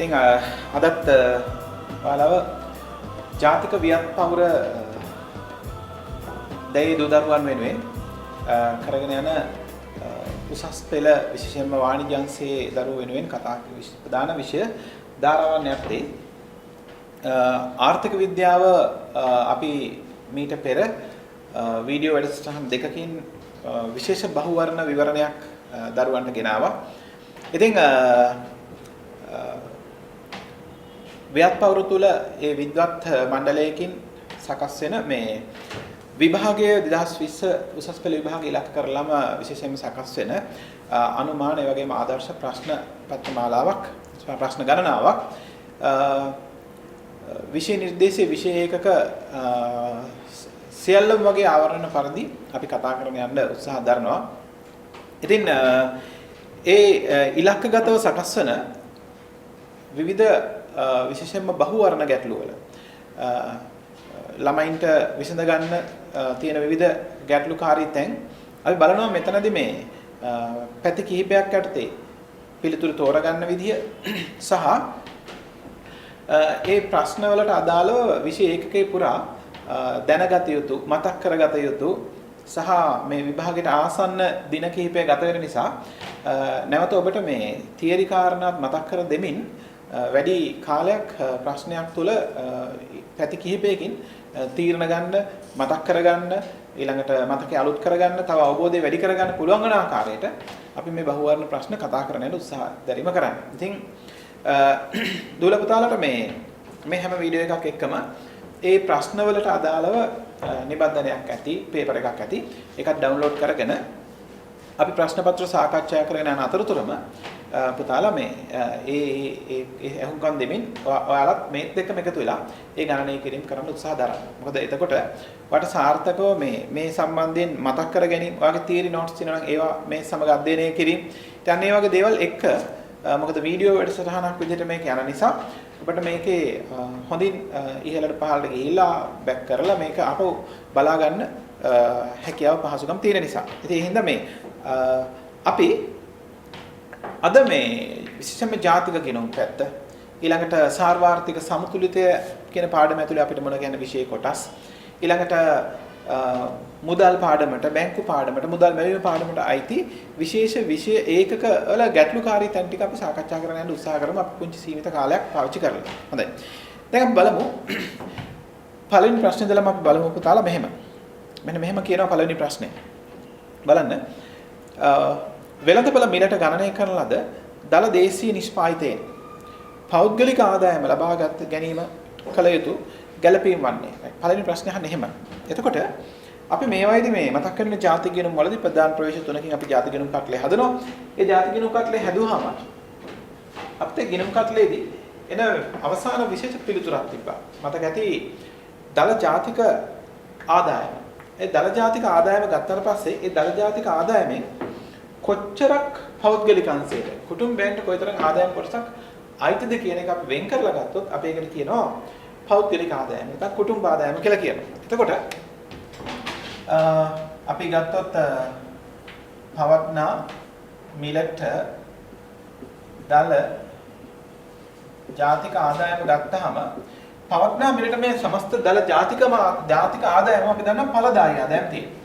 ඉතින් අදත් ඔයාලව ජාතික වියත්පවුර දැයි දූදරුවන් වෙනුවෙන් කරගෙන යන උසස් පෙළ විශේෂයෙන්ම වාණිජ්‍ය අංශයේ දරුවෝ වෙනුවෙන් කතා ප්‍රධාන විෂය ධාරාවන් යටතේ ආර්ථික විද්‍යාව අපි මීට පෙර වීඩියෝ වැඩසටහන් දෙකකින් විශේෂ බහුවර්ණ විවරණයක් දරුවන්ට ගෙනාවා. ඉතින් ව්‍යාපෘති තුල ඒ විද්වත් මණ්ඩලයකින් සකස් වෙන මේ විභාගයේ 2020 උසස් පෙළ විභාගය ඉලක්ක කරලම විශේෂයෙන්ම සකස් වෙන අනුමාන ඒ වගේම ආදර්ශ ප්‍රශ්න පත්‍රමාලාවක් ප්‍රශ්න ගණනාවක් විෂය නිර්දේශයේ විෂය ඒකක සියල්ලම වගේ ආවරණ පරිදි අපි කතා කරගෙන යන්න උත්සාහ දරනවා. ඉතින් ඒ ඉලක්කගතව සකස් වෙන විවිධ විශේෂයෙන්ම බහුවර්ණ ගැටළු වල ළමයින්ට විසඳ ගන්න තියෙන විවිධ ගැටලුකාරී තැන් අපි බලනවා මෙතනදී මේ පැති කිහිපයක් යටතේ පිළිතුරු තෝරගන්න විදිය සහ ඒ ප්‍රශ්න වලට අදාළව විෂය ඒකකේ පුරා දැනගත යුතු මතක් කරගත යුතු සහ මේ විභාගයට ආසන්න දින කිහිපය ගත වෙන නිසා නැවත ඔබට මේ තියරි කාරණාත් මතක් කර දෙමින් වැඩි කාලයක් ප්‍රශ්නයක් තුළ පැති කිහිපයකින් තීරණ ගන්න මතක් කරගන්න ඊළඟට මතකයේ අලුත් කරගන්න තව අවබෝධය වැඩි කරගන්න පුළුවන් වන ආකාරයට අපි මේ බහුවර්ණ ප්‍රශ්න කතා කරන්න යන උත්සාහ දැරීම කරන්නේ. ඉතින් දුවල පුතාලට මේ හැම වීඩියෝ එකක් එක්කම ඒ ප්‍රශ්න වලට අදාළව නිබන්ධනයක් ඇති පේපර් එකක් ඇති ඒකත් ඩවුන්ලෝඩ් කරගෙන අපි ප්‍රශ්න පත්‍ර සාකච්ඡා කරගෙන යන අතරතුරම පුතාලා මේ ඒ අහුම්කම් දෙමින් ඔයාලත් මේත් එක්කම එකතු වෙලා ඒ ගණනය කිරීම කරන්න උත්සාහ දරන්න. මොකද එතකොට ඔයාලට සාර්ථකව මේ සම්බන්ධයෙන් මතක් කර ගැනීම ඔයාගේ තියරි නෝට්ස් තියෙනවා නම් ඒවා මේ සමග අධ්‍යයනය කිරීම. ඉතින් ඒ වගේ දේවල් එක්ක මොකද වීඩියෝ වැඩසටහනක් විදිහට මේක යන නිසා ඔබට මේකේ හොඳින් ඉහළට පහළට ගිහිල්ලා බැක් කරලා මේක අපව බලා ගන්න හැකියාව පහසුකම් තියෙන නිසා. ඉතින් ඒ හින්දා මේ අපි අද මේ විශේෂයෙන්ම ජාතික ගිණුම් පැත්ත ඊළඟට සාර්වාර්ථික සමතුලිතය කියන පාඩම ඇතුලේ අපිට මොන ගැන විෂය කොටස් ඊළඟට මුදල් පාඩමට බැංකු පාඩමට මුදල් මැවීම පාඩමට අයිති විශේෂ විෂය ඒකක වල ගැටලුකාරී තැන් ටික අපි සාකච්ඡා කරන්න යන උත්සාහ කරමු අපි පුංචි සීමිත කාලයක් පාවිච්චි කරලා. හොඳයි. දැන් අපි බලමු පළවෙනි ප්‍රශ්නේ ඉඳලම අපි බලමු පුතාලා මෙහෙම. මෙන්න මෙහෙම කියනවා පළවෙනි ප්‍රශ්නේ. බලන්න. වෙළඳපොළ මිලට ගණනය කරන ලද දල දේශීය නිෂ්පාදිතයෙන් පෞද්ගලික ආදායම ලබා ගැනීම කල යුතු ගැළපීම් වන්නේ. පළවෙනි ප්‍රශ්නේ අහන්නේ එහෙම. එතකොට අපි මේ වයිදී මේ මතක් කරන ජාතික ගිණුම් වලදී ප්‍රධාන ප්‍රවේශ තුනකින් අපි ජාතික ගිණුම් කටලේ හදනවා. ඒ ජාතික ගිණුම් කටලේ හැදුවාම අපිට ගිණුම් කටලේදී එන අවසාන විශේෂ පිළිතුරක් තිබ්බා. මතක ඇති දල ජාතික ආදායම. ඒ දල ජාතික ආදායම ගත්තට පස්සේ ඒ දල ජාතික ආදායමෙන් කොච්චරක් පෞද්ගලික අංශයට කුටුම්බයන්ට කොයිතරම් ආදායම් කොටසක් අයිතිද කියන එක අපි වෙන් කරලා ගත්තොත් අපි ඒකට කියනවා පෞද්ගලික ආදායම නැත්නම් කුටුම්බ ආදායම කියලා කියනවා. එතකොට අපි ගත්තොත් පවත්නා මිලට දල ජාතික ආදායම ගත්තාම පවත්නා මිලට මේ සමස්ත දල ජාතික ආදායම අපි දන්නා ඵලදායී ආදායම තියෙනවා.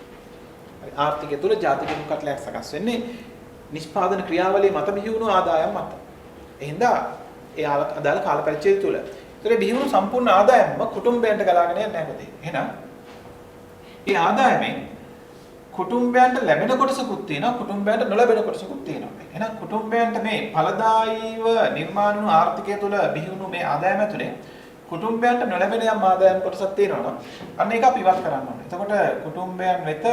ආර්ථිකය තුළ ජාතික ගිණුම් කටලයක් සකස් වෙන්නේ නිෂ්පාදන ක්‍රියාවලිය මත බිහිවුණු ආදායම් මත. එහෙනම් ඒ අදාළ කාල පරිච්ඡේදය තුළ ඒතර බිහිවුණු සම්පූර්ණ ආදායමම කුටුම්බයන්ට ගලාගෙන යන්නේ නැහැ පුතේ. එහෙනම් ඒ ආදායමෙන් කුටුම්බයන්ට ලැබෙන කොටසකුත් තියෙනවා කුටුම්බයන්ට නොලැබෙන කොටසකුත් තියෙනවා. එහෙනම් කුටුම්බයන්ට මේ ඵලදායීව නිර්මාණ වූ ආර්ථිකය තුළ බිහිවුණු මේ ආදායම ඇතුලේ කුටුම්බයන්ට නොලැබෙන යම් ආදායම් කොටසක් තියෙනවා නම් අන්න ඒක අපි ඉවත් කරන්න ඕනේ. එතකොට කුටුම්බයන් වෙත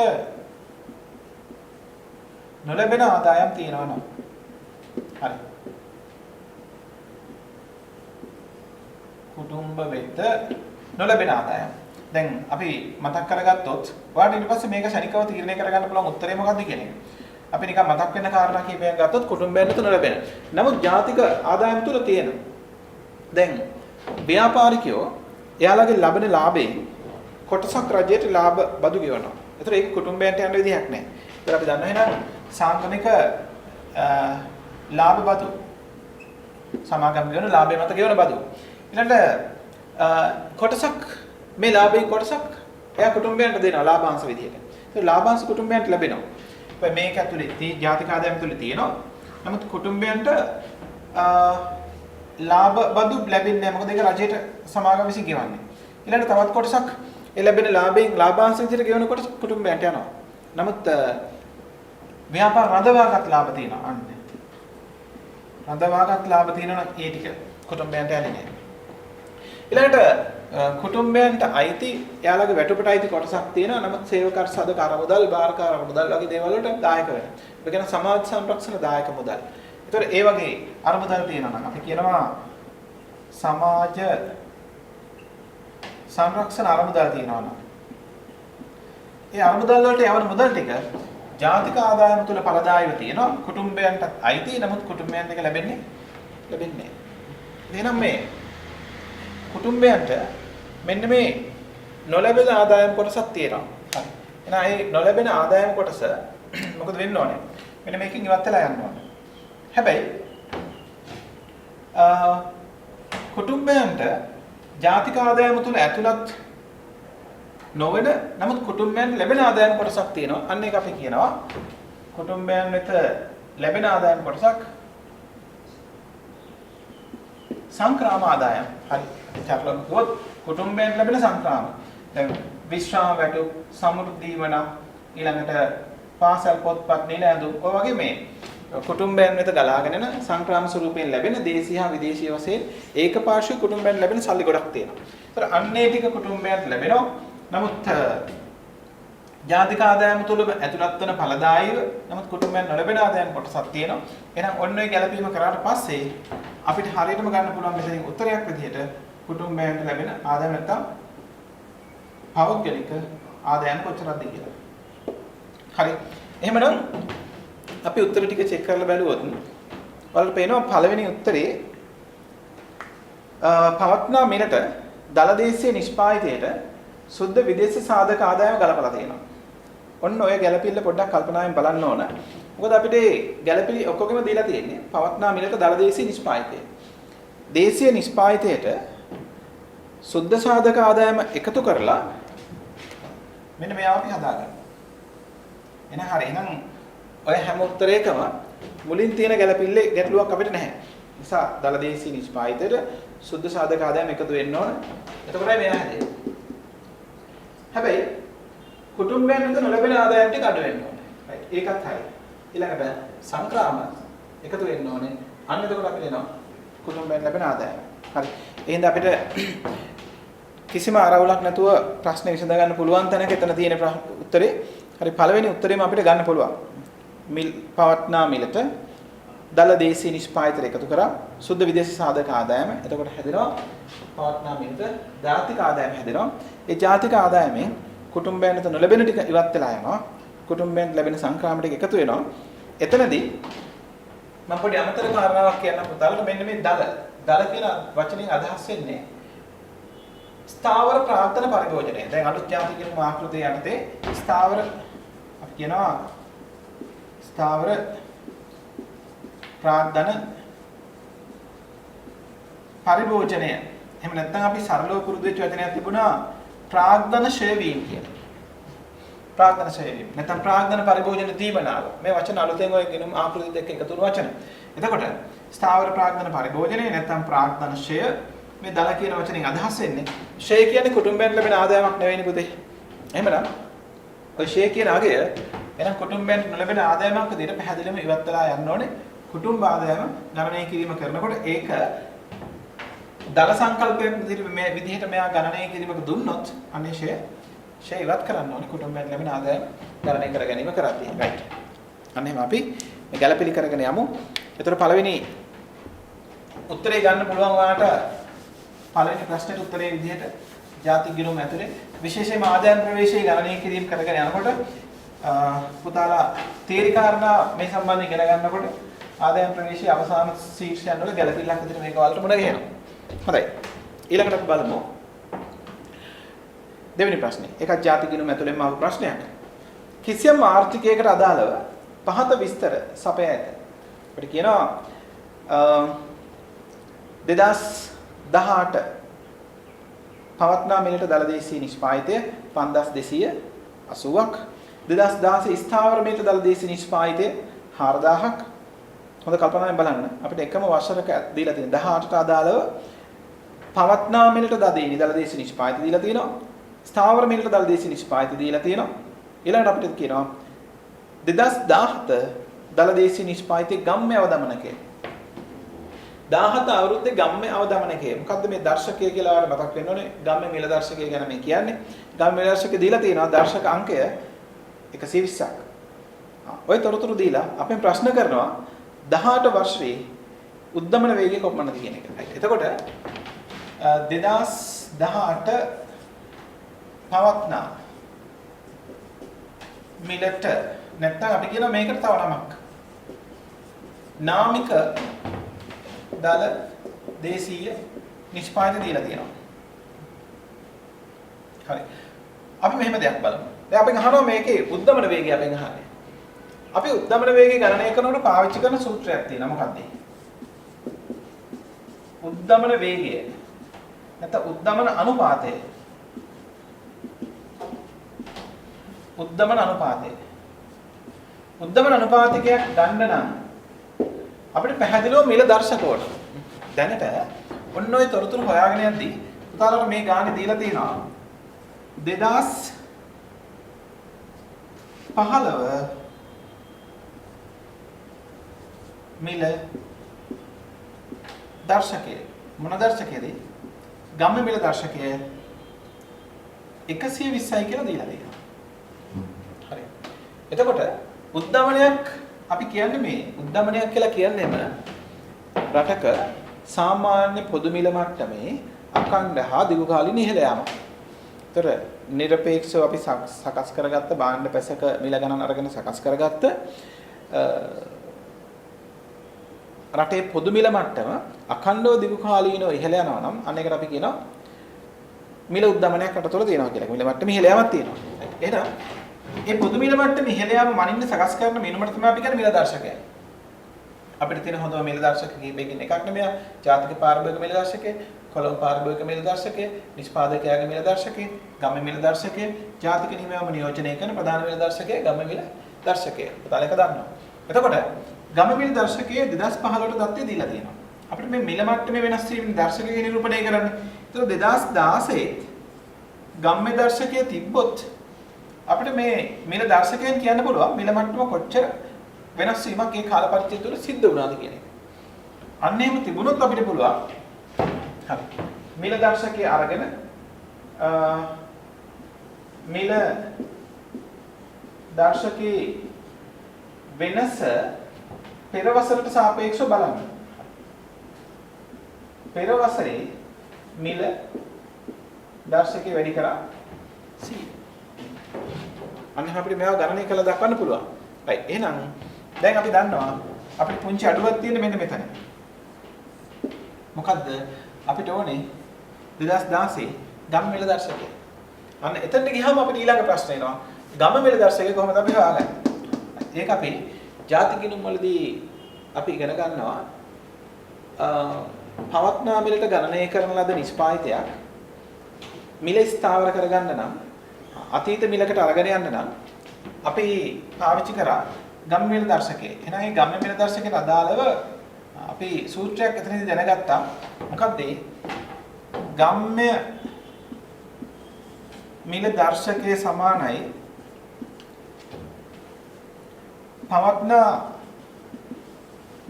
නොලැබෙන ආදායම් තියෙනවා නම් හරි. කුටුම්බ වෙත නොලැබෙන ආදායම්. දැන් අපි මතක් කරගත්තොත් ඔයාලට ඊට පස්සේ මේක ශනිකව තීරණය කරගන්න පුළුවන් උත්තරේ මොකක්ද කියන එක. අපි නිකන් මතක් වෙන කාරණා කීපයක් ගත්තොත් කුටුම්බයන් වෙත නොලැබෙන. නමුත් ජාතික ආදායම් තුල තියෙන. දැන් ව්‍යාපාරිකයෝ එයාලගේ ලබන ලාභයෙන් කොටසක් රජයට ලාභ බදු ගෙවනවා. ඒතර ඒක කුටුම්බයන්ට යන විදිහක් නැහැ. ඒතර අපි දන්නවා එහෙනම් සාංගමික ලාභ බදු සමාගම් ගෙවන ලාභය මත ගෙවන බදු. ඊළඟට කොටසක් මේ ලාභයේ කොටසක් එයා කුටුම්බයන්ට දෙනවා ලාභාංශ විදියට. ඒක ලාභාංශ කුටුම්බයන්ට ලැබෙනවා. හැබැයි මේක ඇතුලේ ජාතික ආදායම තුල තියෙනවා. නමුත් කුටුම්බයන්ට ලාභ බදු ලැබෙන්නේ නැහැ. මොකද ඒක රජයට සමාගම විසින් ගෙවන්නේ. ඊළඟට තවත් කොටසක් ඒ ලැබෙන ලාභයෙන් ලාභාංශ විදියට ගෙවන කොටස කුටුම්බයන්ට යනවා. නමුත් ව්‍යාපාර රඳවාගත් ලාභ තියෙනවා අන්න. රඳවාගත් ලාභ තියෙනවා නම් ඒ ටික කුටුම්බයන්ට යන්නේ නැහැ. ඊළඟට කුටුම්බයන්ට අයිති එයාලගේ වැටුපට අයිති කොටසක් තියෙනවා. නමුත් සේවකර් සදකර මුදල්, භාරකාර මුදල් වගේ දේවල් වලට දායක වෙනවා. ඒ කියන්නේ සමාජ සංරක්ෂණ දායක මුදල්. ඒතකොට ඒ වගේ අරමුදල් තියෙනවා නම් අපි කියනවා සමාජ සංරක්ෂණ අරමුදල් තියෙනවා නම් ඒ අරමුදල් වලට යවන මුදල් ටික ජාතික ආදායම තුල පළදායිව තියෙනවා. කුටුම්බයන්ට අයිති. නමුත් කුටුම්බයන්ට එක ලැබෙන්නේ නැහැ. එහෙනම් මේ කුටුම්බයන්ට මෙන්න මේ නොලැබෙන ආදායම් කොටසක් තියෙනවා. හරි. එහෙනම් මේ නොලැබෙන ආදායම් කොටස මොකද වෙන්න ඕනේ? මෙන්න මේකෙන් ඉවත් වෙලා යන්න ඕනේ. හැබැයි කුටුම්බයන්ට ජාතික ආදායම තුල ඇතුළත් නොවන නමුත් කුටුම්බයන්ට ලැබෙන ආදායම් කොටසක් තියෙනවා. අන්න ඒක අපි කියනවා කුටුම්බයන් වෙත ලැබෙන ආදායම් කොටසක් සංක්‍රාම ආදායම්. හරි. චක්‍රම කිව්වොත් කුටුම්බයෙන් ලැබෙන සංක්‍රාම. දැන් විශ්‍රාම වැටුප්, සමෘද්ධි වන ඊළඟට පාසල් පොත්පත් නිලැඳුම් ඔය වගේ මේ කුටුම්බයන් වෙත ගලාගෙන යන සංක්‍රාම ස්වරූපයෙන් ලැබෙන දේශීය හා විදේශීය වශයෙන් ඒකපාර්ශ්වීය කුටුම්බයන් ලැබෙන සල්ලි ගොඩක් තියෙනවා. ඒතර අන්නේ ටික කුටුම්බයන්ට ලැබෙනවා. නමුත් ජාතික ආදායම තුල ඇතුළත් වන ඵලදායීව නමුත් කුටුම්බයන් නොලැබෙන ආදායම් කොටසක් තියෙනවා. එහෙනම් ඔන්න ඔය ගැළපීම කරාට පස්සේ අපිට හරියටම ගන්න පුළුවන් මෙතනින් උත්තරයක් විදිහට කුටුම්බයන්ට ලැබෙන ආදායම නැත්තම් පෞද්ගලික ආදායම් කොච්චරද කියලා. හරි. එහෙමනම් අපි උත්තර ටික චෙක් කරලා බැලුවොත් ඔයාලට පේනවා පළවෙනි උත්තරේ පවත්නා මිලට දලදේශීය නිෂ්පාදිතයට සුද්ධ විදේශ සාධක ආදායම ගලපලා තියෙනවා. ඔන්න ඔය ගැළපිල්ල පොඩ්ඩක් කල්පනාවෙන් බලන්න ඕන. මොකද අපිට ගැළපිලි ඔක්කොගෙම දීලා තියෙන්නේ පවත්නා මිලට දලදේශීය නිෂ්පාදිතය. දේශීය නිෂ්පාදිතයට සුද්ධ සාධක ආදායම එකතු කරලා මෙන්න මේවා අපි හදාගන්නවා. එහෙනම් හරි. එහෙනම් ඔය හැම උත්තරයකම මුලින් තියෙන ගැළපිල්ලේ ගැටලුවක් අපිට නැහැ. නිසා දලදේශීය නිෂ්පාදිතයට සුද්ධ සාධක ආදායම එකතු වෙන්න ඕන. එතකොටයි මෙයා හැදෙන්නේ. හැබැයි කුටුම්බයන් වෙත නොලැබෙන ආදායම් ටික අඩු වෙන්න ඕනේ. රයිට්. ඒකත් හරි. ඊළඟට සංක්‍රාම එකතු වෙන්න ඕනේ. අන්න එතකොට අපිට එනවා කුටුම්බයන් ලැබෙන ආදායම. හරි. එහෙනම් අපිට කිසිම ආරවුලක් නැතුව ප්‍රශ්නේ විසඳ ගන්න පුළුවන් තැනක එතන තියෙන උත්තරේ. හරි පළවෙනි උත්තරේම අපිට ගන්න පුළුවන්. මිල් පවත්නා මිලට දලදේශීය නිෂ්පාදිතය එකතු කරා සුද්ධ විදේශ සාධක ආදායම. එතකොට හැදෙනවා පවත්නා මිලට ජාතික ආදායම හැදෙනවා. ඒ ජාතික ආදායමෙන් කුටුම්බයන් වෙත නොලැබෙන ටික ඉවත් වෙලා යනවා. කුටුම්බයන් ලැබෙන සංක්‍රාම ටික එකතු වෙනවා. එතනදී මම පොඩි අමතර කාරණාවක් කියන්න පුතාලට මෙන්න මේ දල කියන වචنين අදහස් වෙන්නේ ස්ථාවර ප්‍රාර්ථන පරිභෝජනය. දැන් අලුත් ජාතික කියන ආකෘතිය යටතේ ස්ථාවර අපි කියනවා ස්ථාවර ප්‍රාර්ථන පරිභෝජනය. එහෙම නැත්නම් අපි සරලව පුරුදු වෙච්ච වචනයක් තිබුණා ප්‍රාග්ධන ෂය වීම කියලා. ප්‍රාග්ධන ෂය වීම. නැත්නම් ප්‍රාග්ධන පරිභෝජන දීමනාව. මේ වචන අලුතෙන් ඔය ගෙනුම් ආකෘති දෙක එකතු වුණු වචන. එතකොට ස්ථාවර ප්‍රාග්ධන පරිභෝජනය නැත්නම් ප්‍රාග්ධන ෂය මේ දල කියන වචنين අදහස් වෙන්නේ ෂය කියන්නේ කුටුම්බයෙන් ලැබෙන ආදායමක් නෙවෙයිනේ පුතේ. එහෙමනම් ඔය ෂය කියන අගය එහෙනම් කුටුම්බයෙන් ලැබෙන ආදායමක් විදිහට පැහැදිලිවම ඉවත් වෙලා යන්න ඕනේ. කුටුම්බ ආදායම ගණනය කිරීම කරනකොට ඒක දල සංකල්පයක් විදිහට මෙයා ගණනය කිරීමක දුන්නොත් අනේ ෂය ඉවත් කරන්න ඕනේ කුටුම්බයෙන් ලැබෙන ආදායම ගණනය කර ගැනීම කරද්දී. රයිට්. අන්න එහෙනම් අපි මේ ගැළපෙලි කරගෙන යමු. ඒතර පළවෙනි උත්තරේ ගන්න පුළුවන් වාට පළවෙනි ප්‍රශ්නෙට උත්තරේ විදිහට ජාතික ගිණුම ඇතුලේ විශේෂයෙන්ම ආදායම් ප්‍රවේශයේ ගණනය කිරීම කරගෙන යනකොට පුතාලා තීරි කාරණා මේ සම්බන්ධයෙන් ඉගෙන ගන්නකොට ආදායම් ප්‍රවේශයේ අවසාන ශීර්ෂයන් වල ගැළපිල්ලක් විදිහට මේක වලට මුණ ගැහෙනවා. හොඳයි. ඊළඟට අපි බලමු දෙවෙනි ප්‍රශ්නේ. ඒකත් ජාතික ගිණුම ඇතුළෙන්ම ආපු ප්‍රශ්නයක්. කිසියම් ආර්ථිකයකට අදාළව පහත විස්තර සපයා ඇත. අපිට කියනවා 2018 පවත්නා මිලට දලදේශීය නිෂ්පාදිතය 5280ක් 2016 ස්ථාවර මිලට දලදේශීය නිෂ්පාදිතය 4000ක් හොඳ කල්පනාවෙන් බලන්න අපිට එකම වසරක දීලා තියෙන 18ට අදාළව පවත්නා මිලට දලදේශීය නිෂ්පාදිතය දීලා තියෙනවා ස්ථාවර මිලට දලදේශීය නිෂ්පාදිතය දීලා තියෙනවා ඊළඟට අපිට කියනවා 2017 දලදේශීය නිෂ්පාදිතය ගම්ම්‍ය අවදමනකය 17 අවුරුද්දේ ගම්ම්‍ය අවදමනකය මොකද්ද මේ දර්ශකය කියලා වල මතක් වෙන්න ඕනේ ගම්ම්‍ය මිල දර්ශකය ගැන මේ කියන්නේ ගම්ම්‍ය මිල දර්ශකය දීලා තියෙනවා දර්ශක අංකය 120ක් ඔය තොරතුරු දීලා අපෙන් ප්‍රශ්න කරනවා 18 වර්ෂයේ උද්දමන වේගය කොපමණද කියන එක. එතකොට 2018 පවත්නා මිලට නැත්නම් අපි කියන මේකට තව නමක්. නාමික දල දේශීය නිෂ්පාදනය දීලා තියෙනවා. හරි. අපි මෙහෙම දෙයක් බලමු. දැන් අපි අහනවා මේකේ උද්දමන වේගය අපෙන් අහන්නේ. අපි උද්දමන වේගය ගණනය කරනකොට පාවිච්චි කරන සූත්‍රයක් තියෙනවා. මොකක්ද? උද්දමන වේගය නැත්නම් උද්දමන අනුපාතය. උද්දමන අනුපාතය. උද්දමන අනුපාතකයක් ගන්න නම් අපිට පැහැදිලිව මිල දර්ශක ඕන. දැනට ඔන්න ඔය තොරතුරු හොයාගෙන යද්දී පුතාලට මේ ගානේ දීලා තියෙනවා 2015 මිල දර්ශකය මොන දර්ශකයේද? ගම්ම්‍ය මිල දර්ශකය 120යි කියලා දීලා තියෙනවා. හරි. එතකොට උද්දමනයක් අපි කියන්නේ මේ උද්දමනයක් කියලා කියන්නේම රටක සාමාන්‍ය පොදු මිල මට්ටමේ අඛණ්ඩ හා දීර්ඝකාලීන ඉහළ යාමක්. ඒතර නිරපේක්ෂව අපි සකස් කරගත්ත භාණ්ඩ පැසක මිල ගණන් අරගෙන සකස් කරගත්ත රටේ පොදු මිල මට්ටම අඛණ්ඩව දීර්ඝකාලීනව ඉහළ යනවා නම් අන්න ඒකට අපි කියනවා මිල උද්දමනයක් රට තුළ තියෙනවා කියලා. මිල මට්ටමේ ඉහළ යාමක් තියෙනවා. එහෙනම් මේ පොදු මිල මට්ටමේ ඉහළ යාම මනින්න සකස් කරන මිනුමට තමයි අපි කියන්නේ මිල දර්ශකය. අපිට තියෙන හොඳම මිල දර්ශක කීපයකින් එකක් නෙමෙයි ජාතික පාරිභෝගික මිල දර්ශකය, කොළඹ පාරිභෝගික මිල දර්ශකය, නිෂ්පාදකයාගේ මිල දර්ශකය, ගම්ම්‍ය මිල දර්ශකය, ජාතික නියමම නියෝජනය කරන ප්‍රධාන මිල දර්ශකය, ගම්ම්‍ය මිල දර්ශකය. පුතාලා එක දන්නවා. එතකොට ගම්ම්‍ය මිල දර්ශකයේ 2015ට தත්ත්වය දීලා තියෙනවා. අපිට මේ මිල මට්ටමේ වෙනස් වීම දර්ශකය නිරූපණය කරන්න. ඒතර 2016 ගම්ම්‍ය දර්ශකය තිබ්බොත් අපිට මේ මිල දර්ශකයෙන් කියන්න පුළුවන් මිල මට්ටම කොච්චර වෙනස් වීමක් ඒ කාල පරිච්ඡේදය තුළ සිද්ධ වුණාද කියන එක. අන්න එහෙම තිබුණොත් අපිට පුළුවන්. හරි. මිල දර්ශකයේ අරගෙන මිල දර්ශකයේ වෙනස පෙර වසරට සාපේක්ෂව බලන්න. පෙර වසරේ මිල දර්ශකයේ වැඩි කරා 100. අන්න අපිට මේවා ගණනය කරලා දක්වන්න පුළුවන්. right. එහෙනම් දැන් අපි දන්නවා අපිට පුංචි අඩුවක් තියෙන මෙන්න මෙතන. මොකද්ද? අපිට ඕනේ 2016 ගම් මිල දර්ශකය. අන්න එතනට ගියාම අපිට ඊළඟ ප්‍රශ්නේ එනවා. ගම් මිල දර්ශකය කොහොමද අපි හොයාගන්නේ? ඒක අපි ජාති ගිණුම් වලදී අපි ඉගෙන ගන්නවා. පවත්නා මිලට ගණනය කරන ලද නිෂ්පාදිතයක් මිල ස්ථාවර කරගන්න නම් අතීත මිලකට අරගෙන යන්න නම් අපි පාවිච්චි කරා ගම්ම්‍ය මිල දර්ශකය. එහෙනම් මේ ගම්ම්‍ය මිල දර්ශකයට අදාළව අපි සූත්‍රයක් එතනදී දැනගත්තා. මොකක්ද ඒ? ගම්ම්‍ය මිල දර්ශකයේ සමානයි පවත්නා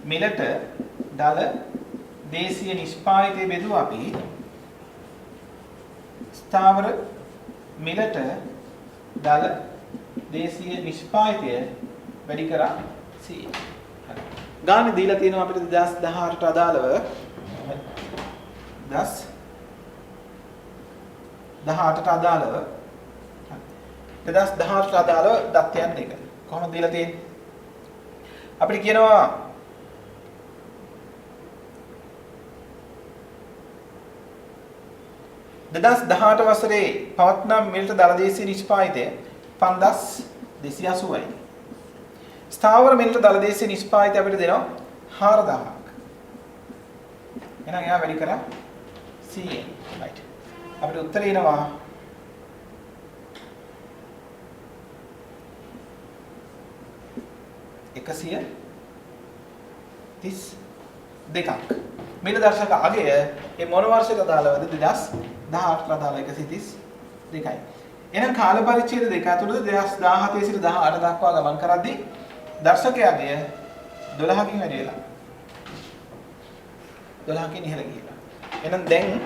මිලට දල දේශීය නිෂ්පාදිතය බෙදුවා අපි ස්ථාවර මිලට දල දේශීය නිෂ්පාදිතය වැඩි කරා 100. හරි. ගානේ දීලා තියෙනවා අපිට 2018ට අදාළව 2018ට අදාළව 2018ට අදාළව දත්යන් එක. කොහොමද දීලා තියෙන්නේ? අපිට කියනවා 2018 වසරේ පවත්නා මිලට දලදේශීය නිෂ්පාදිතය 5280යි. ස්ථාවර මිලට දලදේශීය නිෂ්පාදිතය අපිට දෙනවා 4000ක්. එහෙනම් එයා වැඩි කරා 100ෙන්. right. අපිට උත්තරේ එනවා 132ක්. මිල දර්ශක අගය මේ මොන වර්ෂයට අදාළවද 2018ට අදාළ 132යි. එහෙනම් කාල පරිච්ඡේද දෙක ඇතුළත 2017 සිට 18 දක්වා ගමන් කරද්දී දර්ශකයේ අගය 12කින් වැඩි වෙලා 12කින් ඉහළ ගිහිලා. එහෙනම් දැන්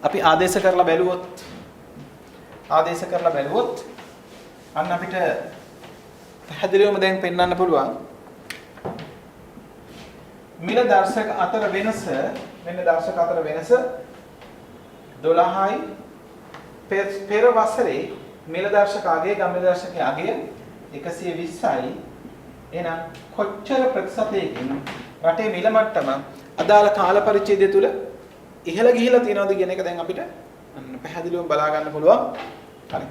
අපි ආදේශ කරලා බැලුවොත් අන්න අපිට පැහැදිලිවම දැන් පෙන්වන්න පුළුවන් මිල දර්ශක අතර වෙනස මෙන්න දර්ශක අතර වෙනස 12යි පෙර වසරේ මිල දර්ශක අගය ගම් මිල දර්ශකයේ අගය 120යි. එහෙනම් කොච්චර ප්‍රතිශතයකින් රටේ මිල මට්ටම අදාළ කාල පරිච්ඡේදය තුල ඉහළ ගිහිලා තියෙනවද කියන එක දැන් අපිට පැහැදිලිවම බලා ගන්න පුළුවන්. හරි.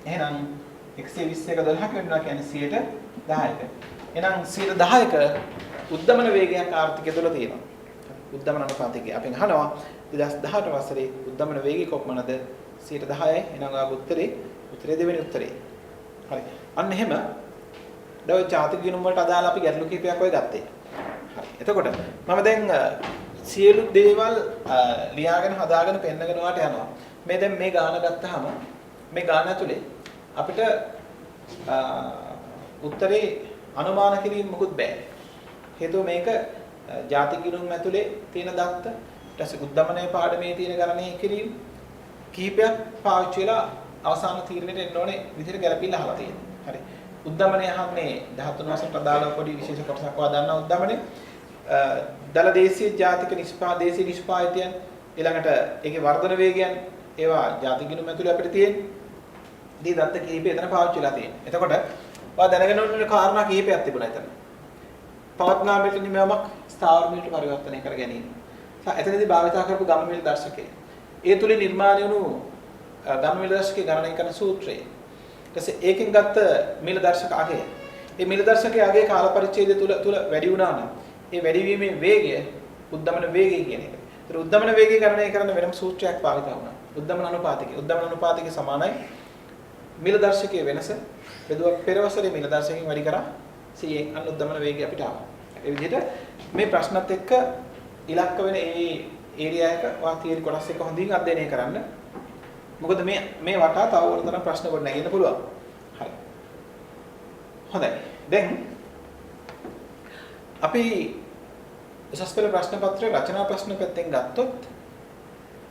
එහෙනම් 120ක 12ක වෙනවා කියන්නේ 10%ක. එහෙනම් 10%ක උද්දමන වේගයක් ආර්ථිකය තුළ තියෙනවා. උද්දමන අනුපාතය අපෙන් අහනවා 2018 වසරේ උද්දමන වේගය කොපමණද? 10%යි. එහෙනම් ආගේ උත්තරේ දෙවෙනි උත්තරේ. හරි. අන්න එහෙම දැන් ජාතික ගිණුම් වලට අදාළ අපි ගැටලු කිහිපයක් ඔය ගත්තේ. හරි. එතකොට මම දැන් සියලු දේවල් ලියාගෙන හදාගෙන පෙන්නගෙන වාට යනවා. මේ දැන් මේ ගාන ගත්තාම මේ ගාන ඇතුලේ අපිට උත්තරේ අනුමාන කිරීම මොකුත් බෑ. හේතුව මේක ජාතික ගිණුම් ඇතුලේ තියෙන දත්ත ඊට පස්සේ උද්දමනයේ පාඩමේ තියෙන ගණනය කිරීම කිහිපයක් පාවිච්චි වෙලා අවසාන තීරණයට එන්න ඕනේ විදිහට ගැලපිලා අහලා තියෙනවා. හරි. උද්දමනය අහන්නේ 13 වසරට අදාළව පොඩි විශේෂ කොටසක් වාදන්නා උද්දමනය. දල දේශීය ජාතික දේශීය නිෂ්පාදිතයන් ඊළඟට ඒකේ වර්ධන වේගයන් ඒවා ජාතික ගිණුම් ඇතුලේ අපිට තියෙන දී දත්ත කිහිපය එතන පාවිච්චි වෙලා තියෙනවා. එතකොට ඔයා දැනගෙන ඉන්න කාරණා කිහිපයක් තිබුණා එතන. පවත්නා මිලට නිමවමක් ස්ථාවර මිලට පරිවර්තනය කර ගැනීම. එතනදී භාවිත කරපු ගම් මිල දර්ශකය. ඒ තුලින් නිර්මාණය වුණු ගම් මිල දර්ශකයේ ගණනය කරන සූත්‍රය. ඊට පස්සේ ඒකෙන් ගත්ත මිල දර්ශක අගය. මේ මිල දර්ශකයේ අගය කාල පරිච්ඡේදය තුල වැඩි වුණා නම් ඒ වැඩිවීමේ වේගය උද්දමන වේගය කියන එක. ඒතර උද්දමන වේගය ගණනය කරන වෙනම සූත්‍රයක් භාවිත වුණා. උද්දමන අනුපාතිකය. උද්දමන අනුපාතිකය සමානයි මිල දර්ශකයේ වෙනස බෙදුවක් පෙර වසරේ මිල දර්ශකයෙන් වැඩි කරා 100න් අන්න උද්දමන වේගය අපිට ආවා. ඒ විදිහට මේ ප්‍රශ්නත් එක්ක ඉලක්ක වෙන ඒ ඒරියා එක වා තියරි කොටස් එක හොඳින් අධ්‍යයනය කරන්න. මොකද මේ වටා තව වරතරම් ප්‍රශ්න කොට නැගෙන්න පුළුවන්. හරි. හොඳයි. දැන් අපි උසස් පෙළ ප්‍රශ්න පත්‍රයේ රචනා ප්‍රශ්න පැත්තෙන් ගත්තොත්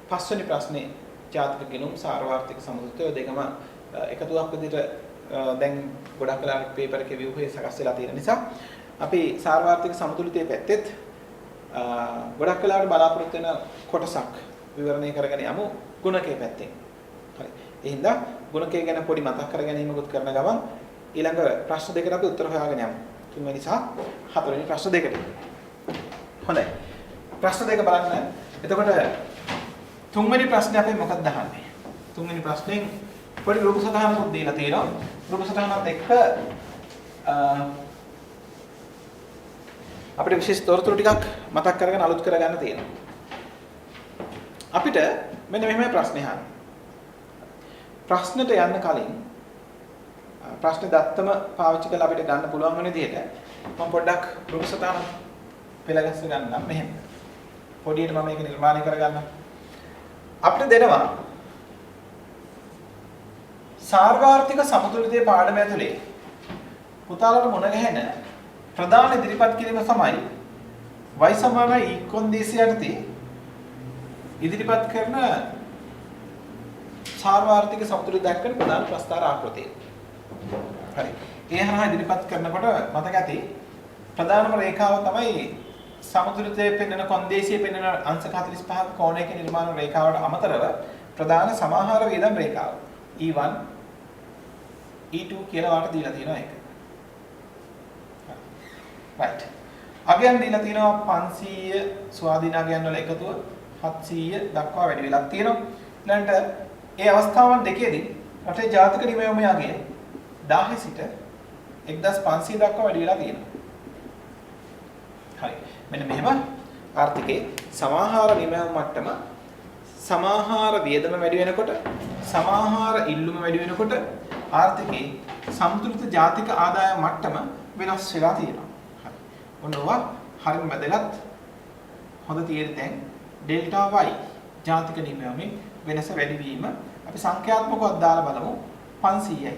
පස්වෙනි ප්‍රශ්නේ ජාතික ගිණුම් සාර්වාර්ථික සමුද්‍රය දෙකම එකතුවක් විදිහට දැන් ගොඩක් වෙලාවට පේපර් එකේ ව්‍යුහය සකස් වෙලා තියෙන නිසා අපි සාර්වාර්ථික සමතුලිතයේ පැත්තෙත් ගොඩක් වෙලාවට බලාපොරොත්තු වෙන කොටසක් විවරණය කරගෙන යමු ගුණකයේ පැත්තෙන්. හරි. ඒ හින්දා ගුණකය ගැන පොඩි මතක් කර ගැනීමකුත් කරන ගමන් ඊළඟ ප්‍රශ්න දෙකට අපි උත්තර හොයාගෙන යමු. තුන්වෙනි සහ හතරවෙනි ප්‍රශ්න දෙකට. හොඳයි. ප්‍රශ්න දෙක බලන්න. එතකොට තුන්වෙනි ප්‍රශ්නේ අපි මොකක්ද අහන්නේ? තුන්වෙනි ප්‍රශ්නෙන් පොඩි රූප සටහනක් දීලා තියෙනවා. රූප සටහනත් එක්ක අපිට විශේෂ තොරතුරු ටිකක් මතක් කරගෙන අලුත් කරගන්න තියෙනවා. අපිට මෙන්න මෙහෙමයි ප්‍රශ්නේ අහන්නේ. ප්‍රශ්නෙට යන්න කලින් ප්‍රශ්නේ දත්තම පාවිච්චි කරලා අපිට ගන්න පුළුවන් වෙන විදිහට මම පොඩ්ඩක් රූප සටහන පෙළගස්ස ගන්නම් මෙහෙම. පොඩියට මම මේක නිර්මාණය කරගන්නම්. අපිට දෙනවා සාර්වාර්ථික සමතුලිතයේ පාඩම ඇතුලේ පුතාලට මුණ ගැහෙන ප්‍රධාන ඉදිරිපත් කිරීම තමයි y සමාන e කොන්දේසි යටතේ ඉදිරිපත් කරන සාර්වාර්ථික සමතුලිතය දක්වන ප්‍රධාන ප්‍රස්තාර ආකෘතිය. හරි. ඒ හරහා ඉදිරිපත් කරනකොට මතක ඇති ප්‍රධානම රේඛාව තමයි සමතුලිතයේ පෙන්වන කොන්දේසියේ පෙන්වන අංශ 45ක කෝණයක නිර්මාණ රේඛාවට අමතරව ප්‍රධාන සමාහාර වේදම් රේඛාව E1 E2 කියලා වාට දීලා තියෙනවා ඒක. right. අගයන් දීලා තියෙනවා 500 ස්වාධීන අගයන් වල එකතුව 700 දක්වා වැඩි වෙලක් තියෙනවා. ඊළඟට ඒ අවස්ථාවන් දෙකේදී රටේ ජාතික නිමවමේ අගය 1000 සිට 1500 දක්වා වැඩි වෙලා තියෙනවා. හරි. මෙන්න මෙහෙම ආර්ථිකේ සමාහාර නිමැවුම් මට්ටම සමාහාර වියදම වැඩි වෙනකොට සමාහාර ඉල්ලුම වැඩි වෙනකොට ආර්ථිකේ සමතුලිත ජාතික ආදායම මට්ටම වෙනස් වෙලා තියෙනවා. හරි. ඔන්නවා හරිම වැදගත් හොඳ තියෙන තැන් ඩෙල්ටා y ජාතික නිමැවුමේ වෙනස වැඩි වීම අපි සංඛ්‍යාත්මකව දාලා බලමු 500යි.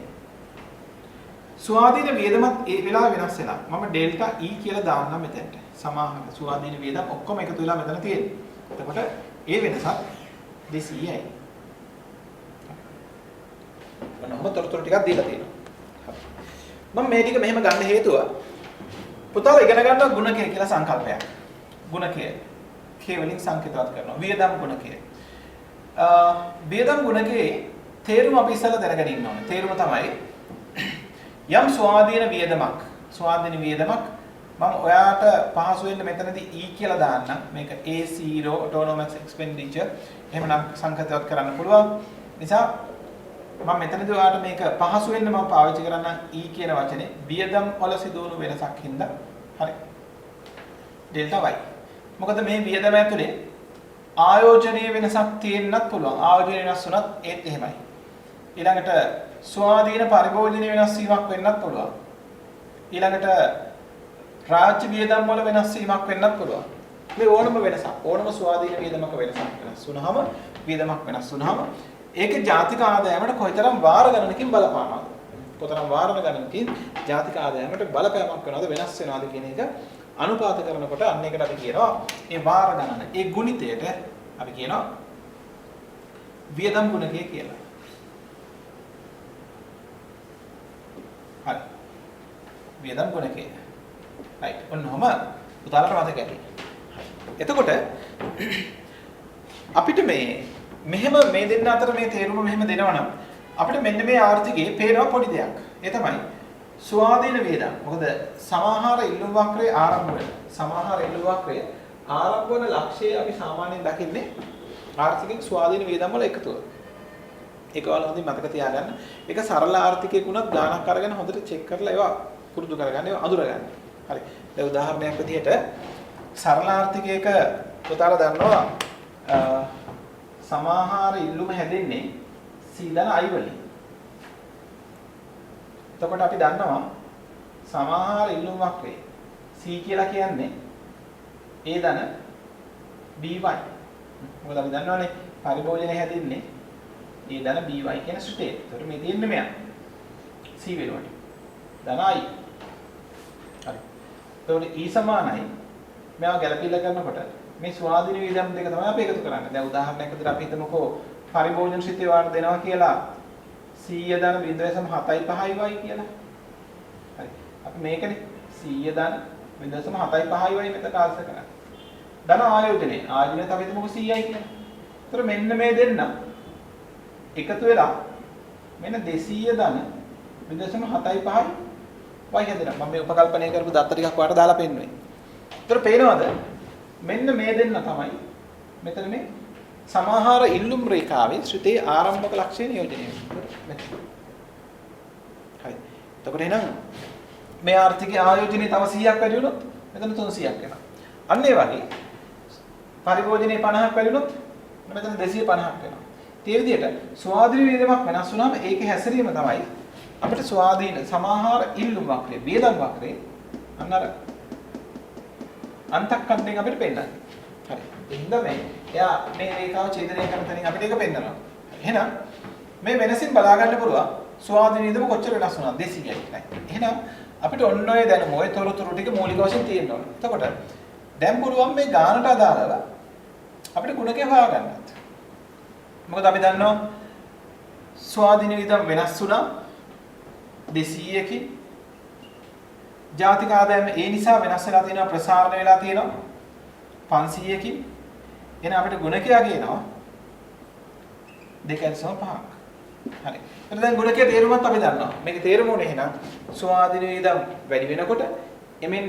ස්වාධීන වියදමත් ඒ වෙලාව වෙනස් වෙනවා. මම ඩෙල්ටා E කියලා දාන්නම් මෙතනට. සමාහාර ස්වාධීන වියදම් ඔක්කොම එකතු වෙලා මෙතන තියෙනවා. එතකොට ඒ වෙනසත් 200යි. මොනම තොරතුරු ටිකක් දීලා තියෙනවා. මම මේ ටික මෙහෙම ගන්න හේතුව පුතාලා ඉගෙන ගන්න ගුණකය කියලා සංකල්පයක්. ගුණකය K වලින් සංකේතවත් කරනවා. වියදම් ගුණකය. වියදම් ගුණකයේ තේරුම අපි ඉස්සෙල්ලා දැනගෙන ඉන්න ඕනේ. තේරුම තමයි යම් ස්වාධීන වියදමක් මම ඔයාට පහසු වෙන්න මෙතනදී E කියලා දාන්නම්. මේක A0 autonomous expenditure එහෙමනම් සංකේතවත් කරන්න පුළුවන්. නිසා මම මෙතනදී ඔයාලට මේක පහසු වෙන්න මම පාවිච්චි කරන්න E කියන වචනේ වියදම් වල සිදුවුණු වෙනසක් හින්දා හරි ඩෙල්ටා y. මොකද මේ වියදම ඇතුලේ ආයෝජනීය වෙනසක් තියෙන්නත් පුළුවන්. ආයෝජනය වෙනස් වුණත් ඒත් එහෙමයි. ඊළඟට ස්වාධීන පරිභෝජනීය වෙනස් වීමක් වෙන්නත් පුළුවන්. ඊළඟට රාජ්‍ය වියදම් වල වෙනස් වීමක් වෙන්නත් පුළුවන්. මේ ඕනම වෙනසක් ඕනම ස්වාධීන වියදමක වෙනසක් වෙනස් වුණාම ඒකේ ජාතික ආදායමට කොයිතරම් වාර ගණනකින් බලපානවද? කොතරම් වාර ගණනකින් ජාතික ආදායමට බලපෑමක් වෙනවද වෙනස් වෙනවද කියන එක අනුපාත කරනකොට අන්න එකට අපි කියනවා ඒ වාර ගණන. ඒ ගුණිතයට අපි කියනවා වියදම් ගුණකය කියලා. හරි. වියදම් ගුණකය. right. ඔන්නෝම පුතාලට මතක ඇති. එතකොට අපිට මෙහෙම මේ දෙන්න අතර මේ තේරුම මෙහෙම දෙනවනම් අපිට මෙන්න මේ ආර්ථිකයේ පේනවා පොඩි දෙයක්. ඒ තමයි ස්වාධීන වියදම්. මොකද සමාහාර ඉල්ලුම් වක්‍රයේ ආරම්භ වන ලක්ෂ්‍යය අපි සාමාන්‍යයෙන් දකින්නේ ආර්ථිකයේ ස්වාධීන වියදම් වල එකතුව. ඒක ඔයාලා හොඳින් මතක තියාගන්න. ඒක සරල ආර්ථිකයක උනත් ගාණක් අරගෙන හොඳට චෙක් කරලා ඒවා පුරුදු කරගන්න ඒවා අඳුරගන්න. හරි. දැන් උදාහරණයක් විදිහට සරල ආර්ථිකයක පුතාලා දන්නවා සමාහාර ඉල්ලුම හැදෙන්නේ C ධන I වලින්. එතකොට අපි දන්නවා සමාහාර ඉල්ලුම් වක්‍රේ C කියලා කියන්නේ A ධන BY. මොකද අපි දන්නවනේ පරිභෝජනය හැදෙන්නේ A ධන BY කියන සුටේ. එතකොට මේ තියෙන්නේ මෙයා C වෙනුවට. ධන I. හරි. එතකොට E සමානයි මෙයා ගැලපීලා කරනකොට මේ ස්වාධීන වියදම් දෙක තමයි අපි එකතු කරන්නේ. දැන් උදාහරණයක් විදිහට අපි හිතමුකෝ පරිභෝජන ශිතේ වාර දෙනවා කියලා 100 ධන 0.75y කියලා. හරි. අපි මේකනේ 100 ධන 0.75y මෙතන ආල්ස කරන්නේ. ධන ආයෝජනේ. ආයෝජනේ තමයි හිතමුකෝ 100යි කියලා. ඒතර මෙන්න මේ දෙන්න එකතු වෙලා මෙන්න 200 ධන 0.75y හැදෙනවා. මම මේ උපකල්පනය කරපු දත්ත ටිකක් ඔයාලට දාලා පෙන්නුවේ. ඒතර පේනවද? මෙන්න මේ දෙන්න තමයි මෙතන මේ සමාහාර ඉල්ලුම් රේඛාවේ ශ්‍රිතේ ආරම්භක ලක්ෂ්‍ය නියෝජනය වෙන්නේ. හරි. එතකොට එහෙනම් මේ ආර්ථිකයේ ආයෝජනයේ තව 100ක් වැඩි වුණොත් මෙතන 300ක් වෙනවා. අන්න ඒ වගේ පරිභෝජනයේ 50ක් වැඩි වුණොත් මෙතන 250ක් වෙනවා. ඒ විදිහට ස්වාධීන වියදමක් වෙනස් වුණාම ඒකේ හැසිරීම තමයි අපිට ස්වාධීන සමාහාර ඉල්ලුම් වක්‍රේ වියදම් වක්‍රේ අන්න අර අන්තක්කණ්ඩයෙන් අපිට පෙන්නන්නේ. හරි. එහෙනම් එයා මේ රේඛාව ඡේදනය කරන තැනින් අපිට ඒක පෙන්නනවා. එහෙනම් මේ වෙනසින් බලා ගන්න පුළුවන් ස්වාධීන වියදම කොච්චර වෙනස් වුණාද 200යි. එහෙනම් අපිට ඔන්න ඔය දැනුම ඔය තොරතුරු ටික මූලික වශයෙන් තියෙන්න ඕනේ. එතකොට දැන් පුළුවන් මේ ගානට අදාළව අපිට ගුණකේ හොයාගන්නත්. මොකද අපි දන්නවා ස්වාධීන වියදම් වෙනස් වුණා 200කින් ජාතික ආදායම ඒ නිසා වෙනස් වෙලා තියෙනවා ප්‍රසාරණය වෙලා තියෙනවා 500කින් එහෙනම් අපිට ගුණකයා කියනවා 2.5ක්. හරි. එතන දැන් ගුණකයේ තේරුමත් අපි දන්නවා. මේකේ තේරුම උනේ එහෙනම් ස්වාධීන වියදම් වැඩි වෙනකොට එමෙන්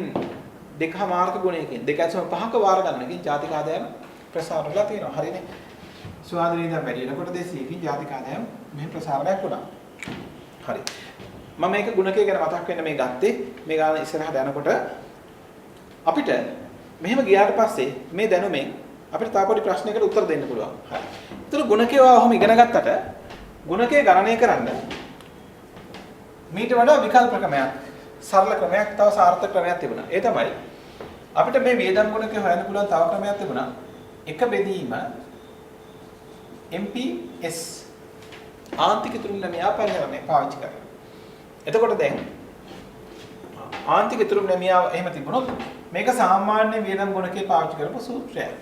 2.5ක ගුණයකින් 2.5ක වාර ගණනකින් ජාතික ආදායම ප්‍රසාරණය වෙලා තියෙනවා. හරිනේ. ස්වාධීන වියදම් වැඩි වෙනකොට 200කින් ජාතික ආදායම මෙහෙම ප්‍රසාරණයක් වුණා. හරි. මම මේක ගුණකය ගැන මතක් වෙන්න මේ ගත්තේ මේ ගාන ඉස්සරහට යනකොට අපිට මෙහෙම ගියාට පස්සේ මේ දැනුමෙන් අපිට තව පොඩි ප්‍රශ්නයකට උත්තර දෙන්න පුළුවන්. හරි. ඒතර ගුණකය ඔහොම ඉගෙන ගත්තට ගුණකය ගණනය කරන්න මීට වඩා විකල්ප ක්‍රමයක්, සරල ක්‍රමයක්, තව සාර්ථක ක්‍රමයක් තිබුණා. ඒ තමයි අපිට මේ වියදම් ගුණකය හොයන්න පුළුවන් තව ක්‍රමයක් තිබුණා. එක බෙදීම MPS ආන්තික තුරුම් නැමියා පරිහරණය පාවිච්චි කරලා. එතකොට දැන් ආන්තික තුරුම් නැමියා එහෙම තිබුණොත් මේක සාමාන්‍ය වියදම් ගුණකේ පාවිච්චි කරපු සූත්‍රයක්.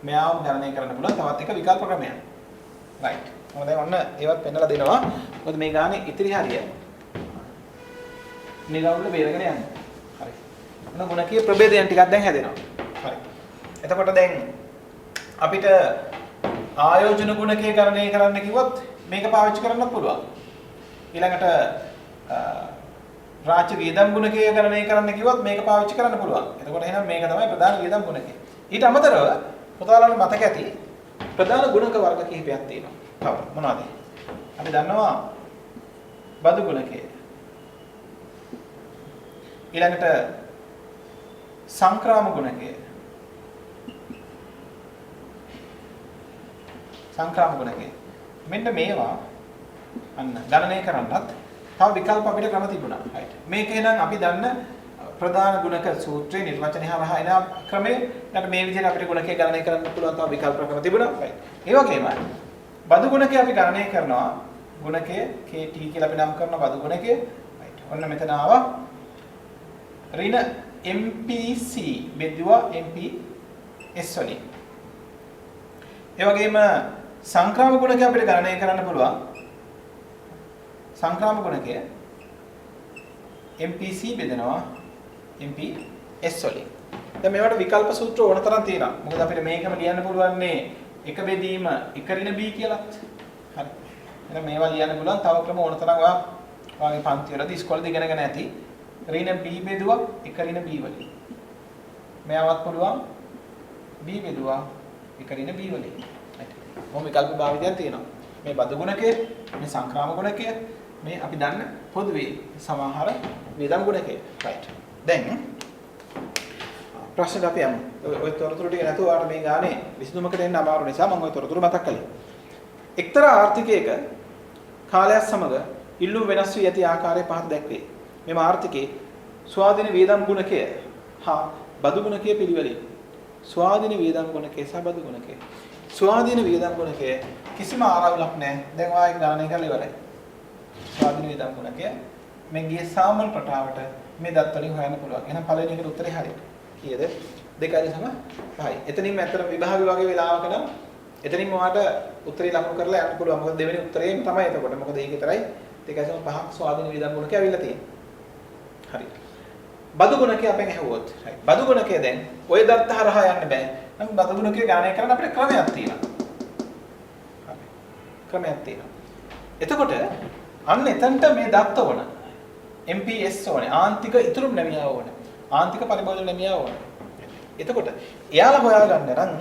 මෙයාව ගණනය කරන්න පුළුවන් තවත් එක විකල්ප ක්‍රමයක්. රයිට්. මම දැන් ඔන්න ඒවත් පෙන්නලා දෙනවා. මොකද මේ ගානේ ඉතිරි හරිය නිරවුල බේරගෙන යන්නේ. හරි. ඔන්න ගුණකයේ ප්‍රභේදයන් ටිකක් දැන් හැදෙනවා. හරි. එතකොට දැන් අපිට ආයෝජන ගුණකයේ ගණනය කරන්න කිව්වොත් මේක පාවිච්චි කරන්නත් පුළුවන්. ඊළඟට රාජ්‍ය වියදම් ගුණකයේ ගණනය කරන්න කිව්වොත් මේක පාවිච්චි කරන්න පුළුවන්. එතකොට එහෙනම් මේක තමයි ප්‍රධාන වියදම් ගුණකය. ඊට අමතරව පුතාලන්ට මතක ඇති ප්‍රධාන ගුණක වර්ග කිහිපයක් තියෙනවා. තව මොනවද? අපි දන්නවා බදු ගුණකය. ඊළඟට සංක්‍රාම ගුණකය. සංක්‍රාම ගුණකය. මෙන්න මේවා අන්න ගණනය කරන්නත් තව විකල්ප අපිට ක්‍රම තිබුණා. right. මේක එහෙනම් අපි දන්න ප්‍රධාන ගුණක සූත්‍රයේ නිර්වචනය හරහා එන ක්‍රමය. ඊට මේ විදිහට අපිට ගුණකය ගණනය කරන්න පුළුවන් තව විකල්ප ක්‍රම තිබුණා. right. ඒ වගේම බදු ගුණකය අපි ගණනය කරනවා. ගුණකය KT කියලා අපි නම් කරන බදු ගුණකය. right. ඔන්න මෙතන ආවා ඍණ MPC බෙදුවා MPS වලින්. ඒ වගේම සංක්‍රාම ගුණකය අපිට ගණනය කරන්න පුළුවන්. සංක්‍රාම ගුණකය MPC බෙදනවා MPS වලින්. දැන් මේවට විකල්ප සූත්‍ර ඕන තරම් තියෙනවා. මොකද අපිට මේකම ලියන්න පුළුවන්නේ එක බෙදීම එක ඍණ B කියලාත්. හරි. එහෙනම් මේවා ලියන්න පුළුවන් තව ක්‍රම ඕන තරම් ඔයාගේ පන්ති වලදී ඉස්කෝලේදී ඉගෙනගෙන ඇති. ඍණ B බෙදුවා එක ඍණ B වලින්. මෙයාවත් පුළුවන් B බෙදුවා එක ඍණ B වලින්. මොහොම විකල්ප භාවිතයක් තියෙනවා. මේ බදු ගුණකය, මේ සංක්‍රාම ගුණකය, මේ අපි දන්න පොදුවේ සමාහාර වියදම් ගුණකය. right. දැන් ප්‍රශ්නෙට අපි යමු. ඔය තොරතුරු ටික නැතුව ආට මේ ගානේ විසඳුමකට එන්න අමාරු නිසා මම ඔය තොරතුරු මතක් කළේ. එක්තරා ආර්ථිකයක කාලයක් සමග ඉල්ලුම් වෙනස් වී ඇති ආකාරය පහත දැක්වේ. මෙම ආර්ථිකයේ ස්වාධීන වියදම් ගුණකය හා බදු ගුණකය පිළිවෙලින්. ස්වාධීන වියදම් ගුණකය සහ බදු ගුණකය. ස්වාධීන වියදම් ගුණකය කිසිම ආරවුලක් නැහැ. දැන් ඔයාලා ගණනය කරලා ඉවරයි. ස්වාධීන වියදම් ගුණකය මේ ගියේ සාමාන්‍ය රටාවට මේ දත් වලින් හොයන්න පුළුවන්. එහෙනම් පළවෙනි එකට උත්තරේ හරියට. කීයද? 2.5යි. එතනින්ම ඇත්තට විභාගය වගේ වෙලාවක නම් එතනින්ම ඔයාලට උත්තරේ ලකුණු කරලා යන්න පුළුවන්. මොකද දෙවෙනි උත්තරේම තමයි එතකොට. මොකද ඒක විතරයි 2.5ක් ස්වාධීන වියදම් ගුණකය අවිල්ල තියෙන්නේ. හරි. බදු ගුණකය අපෙන් ඇහුවොත්. right. බදු ගුණකය දැන් ඔය දත්ත හරහා යන්න බෑ. නම් බදු ගුණකය ගණනය කරන්න අපිට ක්‍රමයක් තියෙනවා. හරි. ක්‍රමයක් තියෙනවා. එතකොට අන්න එතනට මේ දත්ත ඕන. MPS ඕනේ. ආන්තික ඉතුරුම් නැමියා ඕනේ. ආන්තික පරිබෝධන නැමියා ඕනේ. එතකොට එයාලා හොයාගන්න නම්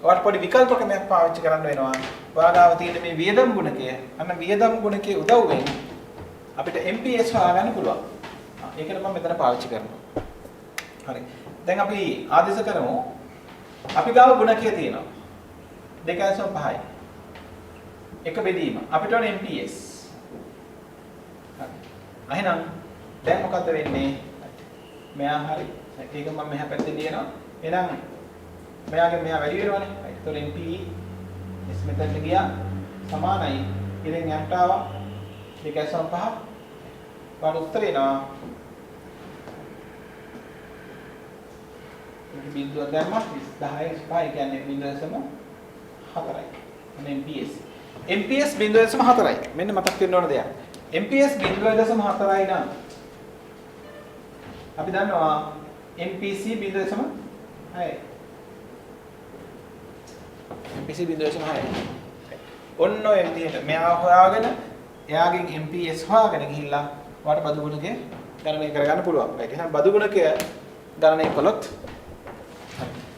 ඔයාලට පොඩි විකල්ප ක්‍රමයක් පාවිච්චි කරන්න වෙනවා. ඔයාගාව තියෙන මේ වියදම් ගුණකය අන්න වියදම් ගුණකයේ උදව්වෙන් අපිට MPS හොයාගන්න පුළුවන්. ඒකට මම මෙතන පාවිච්චි කරනවා. හරි. දැන් අපි ආදේශ කරමු. අපි ගාව ගුණකය තියෙනවා. 2.5යි. එක බෙදීම. අපිට ඕනේ MPS. හරි. එහෙනම් දැන් මොකද්ද වෙන්නේ? මෙයා හරි. ඒක මම මෙහා පැත්තේ ලියනවා. එහෙනම් මෙයාගේ මෙහා වැඩි වෙනවනේ. ඒතකොට MPS මෙතනට ගියා සමානයි. ඉතින් යට ආවා 2.5. වාට උත්තරේ එනවා. බිඳුව දැම්මා 10 කියන්නේ 0.4යි. MPS. MPS 0.4යි. මෙන්න මතක් කරගන්න ඕන දෙයක්. MPS 0.4යි නම් අපි දන්නවා MPC 0.6යි. MPC 0.6යි. ඔන්න ඔය විදිහට මෙයා හොයාගෙන එයාගෙන් MPS හොයාගෙන ගිහිල්ලා ඔයාලට බදු ගුණකය ගණනය කරගන්න පුළුවන්. right. එහෙනම් බදු ගුණකය ගණනය කළොත්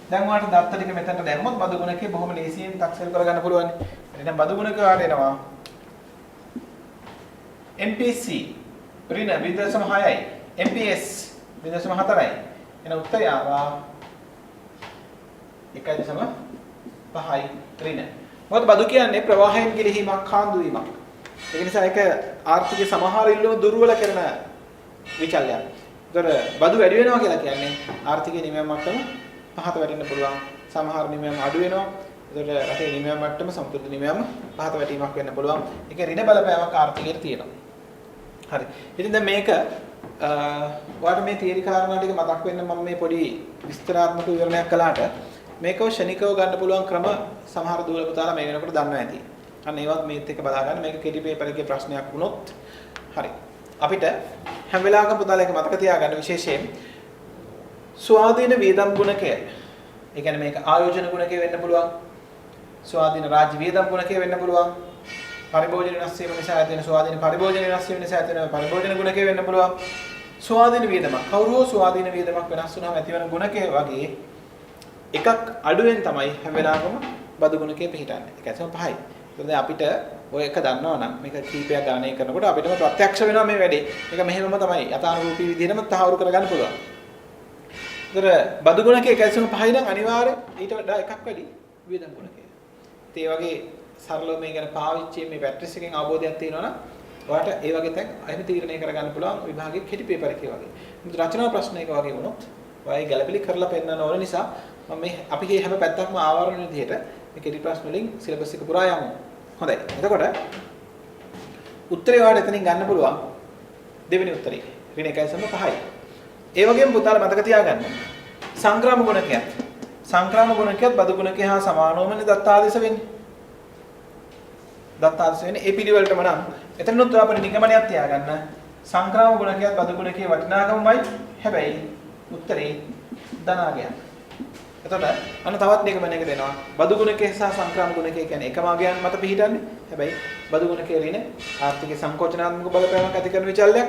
දැන් ඔයාලට දත්ත ටික මෙතනට දැම්මොත් බදු ගුණකය බොහොම ලේසියෙන් තක්සේරු කරගන්න පුළුවන්. එහෙනම් බදු ගුණකය ඔයාලට එනවා MPC ඍණ 0.6යි. MPS 0.4යි. එහෙනම් උත්තරය ආවා 1.5යි ඍණ. මොකද බදු කියන්නේ ප්‍රවාහයෙන් ගිලිහීමක් කාන්දු වීමක්. ඒ නිසා ඒක ආර්ථිකයේ සමහර ඉල්ලුම දුර්වල කරන විචල්‍යයක්. ඒතර බදු වැඩි වෙනවා කියලා කියන්නේ ආර්ථිකයේ නිමය මට්ටම පහත වැටෙන්න පුළුවන්. සමහර නිමයම අඩු වෙනවා. ඒතර රටේ නිමය මට්ටම සමතුලිත නිමයම පහත වැටීමක් වෙන්න පුළුවන්. ඒකේ ඍණ බලපෑමක් ආර්ථිකයට තියෙනවා. හරි. ඉතින් දැන් මේක ඔයාලට මේ තියරි කාරණා ටික මතක් වෙන්න මම මේ පොඩි විස්තරාත්මක විවරණයක් කළාට මේකව ෂණිකව ගන්න පුළුවන් ක්‍රම සමහර දූල පුතාලා මේ වෙනකොට දන්නවා ඇති. අන්න ඒවත් මේත් එක්ක බලා ගන්න. මේක කෙටි පේපර් එකේ ප්‍රශ්නයක් වුණොත් හරි. අපිට හැම වෙලාවකම පුතාලා එක මතක තියාගන්න විශේෂයෙන් ස්වාධීන වියදම් ගුණකය. ඒ කියන්නේ මේක ආයෝජන ගුණකය වෙන්න පුළුවන්. ස්වාධීන රාජ්‍ය වියදම් ගුණකය වෙන්න පුළුවන්. පරිභෝජන වෙනස් වීම නිසා ඇති වෙන ස්වාධීන පරිභෝජන වෙනස් වීම නිසා ඇති වෙන පරිභෝජන ගුණකය වෙන්න පුළුවන්. ස්වාධීන වියදමක්. කවුරුහෝ ස්වාධීන වියදමක් වෙනස් වුණාම ඇති වෙන ගුණකය වගේ එකක් අඩුවෙන් තමයි හැම වෙලාවකම බදු ගුණකය පිළිටන්නේ. ඒක ඇත්තම 5යි. ඒකද අපිට ඔය එක දන්නවනම් මේක කීපයක් ගණනය කරනකොට අපිටම ප්‍රත්‍යක්ෂ වෙනවා මේ වැඩේ. මේක මෙහෙමම තමයි යථානුරූපී විදිහටම තහවුරු කරගන්න පුළුවන්. ඒතර බදු ගුණකය ඒක ඇත්තම 5යි නම් අනිවාර්යෙන් ඊට වඩා එකක් වැඩි වියදම් ගුණකය. ඒ වගේ සරලව මේ ගැන පාවිච්චි මේ පැට්‍රිස් එකෙන් අවබෝධයක් තියෙනවා නම් ඔයාලට ඒ වගේ තැන් අහිමි තීරණය කරගන්න පුළුවන් විභාගයේ කෙටි පේපර් එකේ වගේ. මුත් රචනා ප්‍රශ්නයක වගේ වුණොත් ඔයයි ගැළපෙලි කරලා පෙන්නන්න ඕන නිසා මම මේ අපි මේ හැම පැත්තක්ම ආවරණ විදිහට මේ කෙටි ප්‍රශ්න වලින් සිලබස් එක පුරා යමු. හොඳයි. එතකොට උත්තරේ ඔයාලට එතනින් ගන්න පුළුවන් දෙවෙනි උත්තරේ. ඍණ 1.5යි. ඒ වගේම පුතාලා මතක තියාගන්න. සංග්‍රාම ගුණකයත්. සංග්‍රාම ගුණකයත් බදු ගුණකය හා සමානවමනේ දත්තාදේශ වෙන්නේ. දත්තාදේශ වෙන්නේ ඒ පිළිවෙලටම නම් එතනොත් අපේ නිගමනයක් තියාගන්න. සංග්‍රාම ගුණකයත් බදු ගුණකයේ වටිනාකමයි. හැබැයි උත්තරේ ධනාගයක්. එතකොට අන්න තවත් නිගමනයක දෙනවා. බදු ගුණකය සහ සංග්‍රාම ගුණකය කියන්නේ එකම අගයන් මත පිහිටන්නේ. හැබැයි බදු ගුණකයේ ඍණ ආර්ථික සංකෝචනාත්මක බලපෑමක් ඇති කරන විචල්යක්.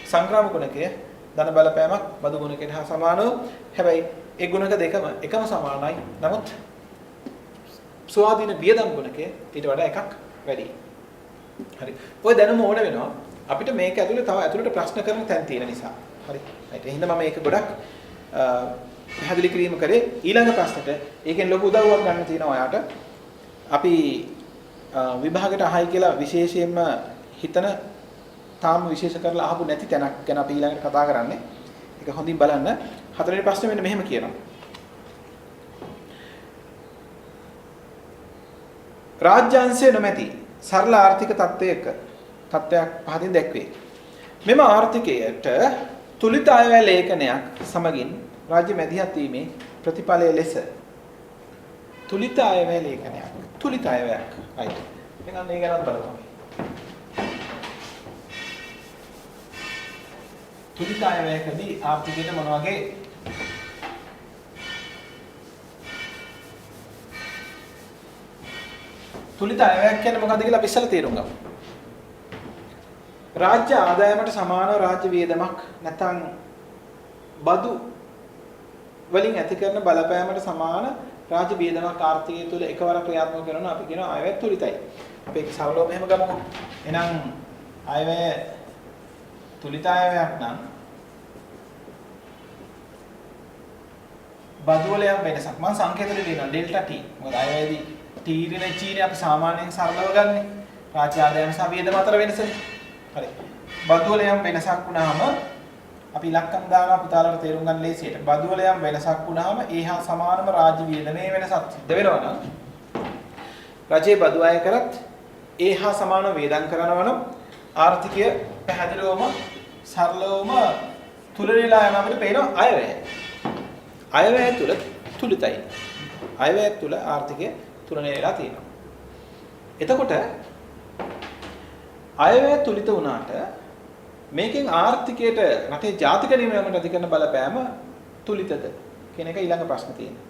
සංග්‍රාම ගුණකය ධන බලපෑමක් බදු ගුණකයට හා සමානව. හැබැයි ඒ ගුණක දෙකම එකම සමානයි. නමුත් ස්වාධීන වියදම් ගුණකය ඊට වඩා එකක් වැඩි. හරි. ඔය දැනුම ඕන වෙනවා. අපිට මේක ඇතුලේ තව ඇතුලට ප්‍රශ්න කරන තැන් තියෙන නිසා. හරි. ඒත් එහෙනම් මම මේක ගොඩක් පැහැදිලි කිරීම කරේ ඊළඟ ප්‍රශ්නෙට. ඒකෙන් ලොකු උදව්වක් ගන්න තියෙනවා ඔයාට. අපි විභාගයට අහයි කියලා විශේෂයෙන්ම හිතන තාම විශේෂ කරලා අහපු නැති තැනක් ගැන අපි ඊළඟට කතා කරන්නේ. ඒක හොඳින් බලන්න. හතරවෙනි ප්‍රශ්නේ මෙන්න මෙහෙම කියනවා. රාජ්‍යාංශය නොමැති සරල ආර්ථික තත්ත්වයක් පහදින් දැක්වේ. මෙම ආර්ථිකයට තුලිත අයවැය ලේඛනයක් සමගින් රාජ්‍ය මැදිහත් වීමේ ප්‍රතිඵලය ලෙස තුලිත අයවැය ලේඛනයක්. තුලිත අයවැයක්. right. එහෙනම් මේ ගැනත් බලමු. තුලිත අයවැයකදී ආර්ථිකයට මොන වගේ තුලිත අයවැයක් කියන්නේ මොකක්ද කියලා අපි ඉස්සෙල්ලා තේරුම් ගමු. රාජ්‍ය ආදායමට සමානව රාජ්‍ය වියදමක් නැත්නම් බදු වලින් ඇති කරන බලපෑමට සමාන රාජ්‍ය වියදමක් ආර්ථිකය තුළ එකවර ක්‍රියාත්මක කරනවා අපි කියනවා අයවැය තුලිතයි. අපි ඒක සරලව මෙහෙම ගමුකෝ. එහෙනම් අයවැය තුලිත අයවැයක් නම් බදු වල යම් වෙනසක් මම සංකේත දෙන්නම් ඩෙල්ටා T. මොකද අයවැයදී T ඍණ චීනේ අපි සාමාන්‍යයෙන් සරලව ගන්නෙ. රාජ්‍ය ආදායම සහ වියදම අතර වෙනසනේ. හරි. බදු වල යම් වෙනසක් වුණාම අපි ඉලක්කම් දානවා පුතාලට තේරුම් ගන්න ලේසියට. බදු වල යම් වෙනසක් වුණාම ඒ හා සමානම රාජ්‍ය වියදමේ වෙනසක් සිද්ධ වෙනවා නම් රජයේ බදු අය කරත් ඒ හා සමානව වේදම් කරනවා නම් ආර්ථිකය පැහැදිලිවම සරලවම තුලනීලා යන අපිට පේනවා අයවැය. අයවැය තුල තුලිතයි. අයවැය තුල ආර්ථිකය තුලනීලා තියෙනවා. එතකොට අයවැය තුලිත වුණාට මේකෙන් ආර්ථිකයට රටේ ජාතික නියමයන්ට ඇති කරන බලපෑම තුලිතද කියන එක ඊළඟ ප්‍රශ්න තියෙනවා.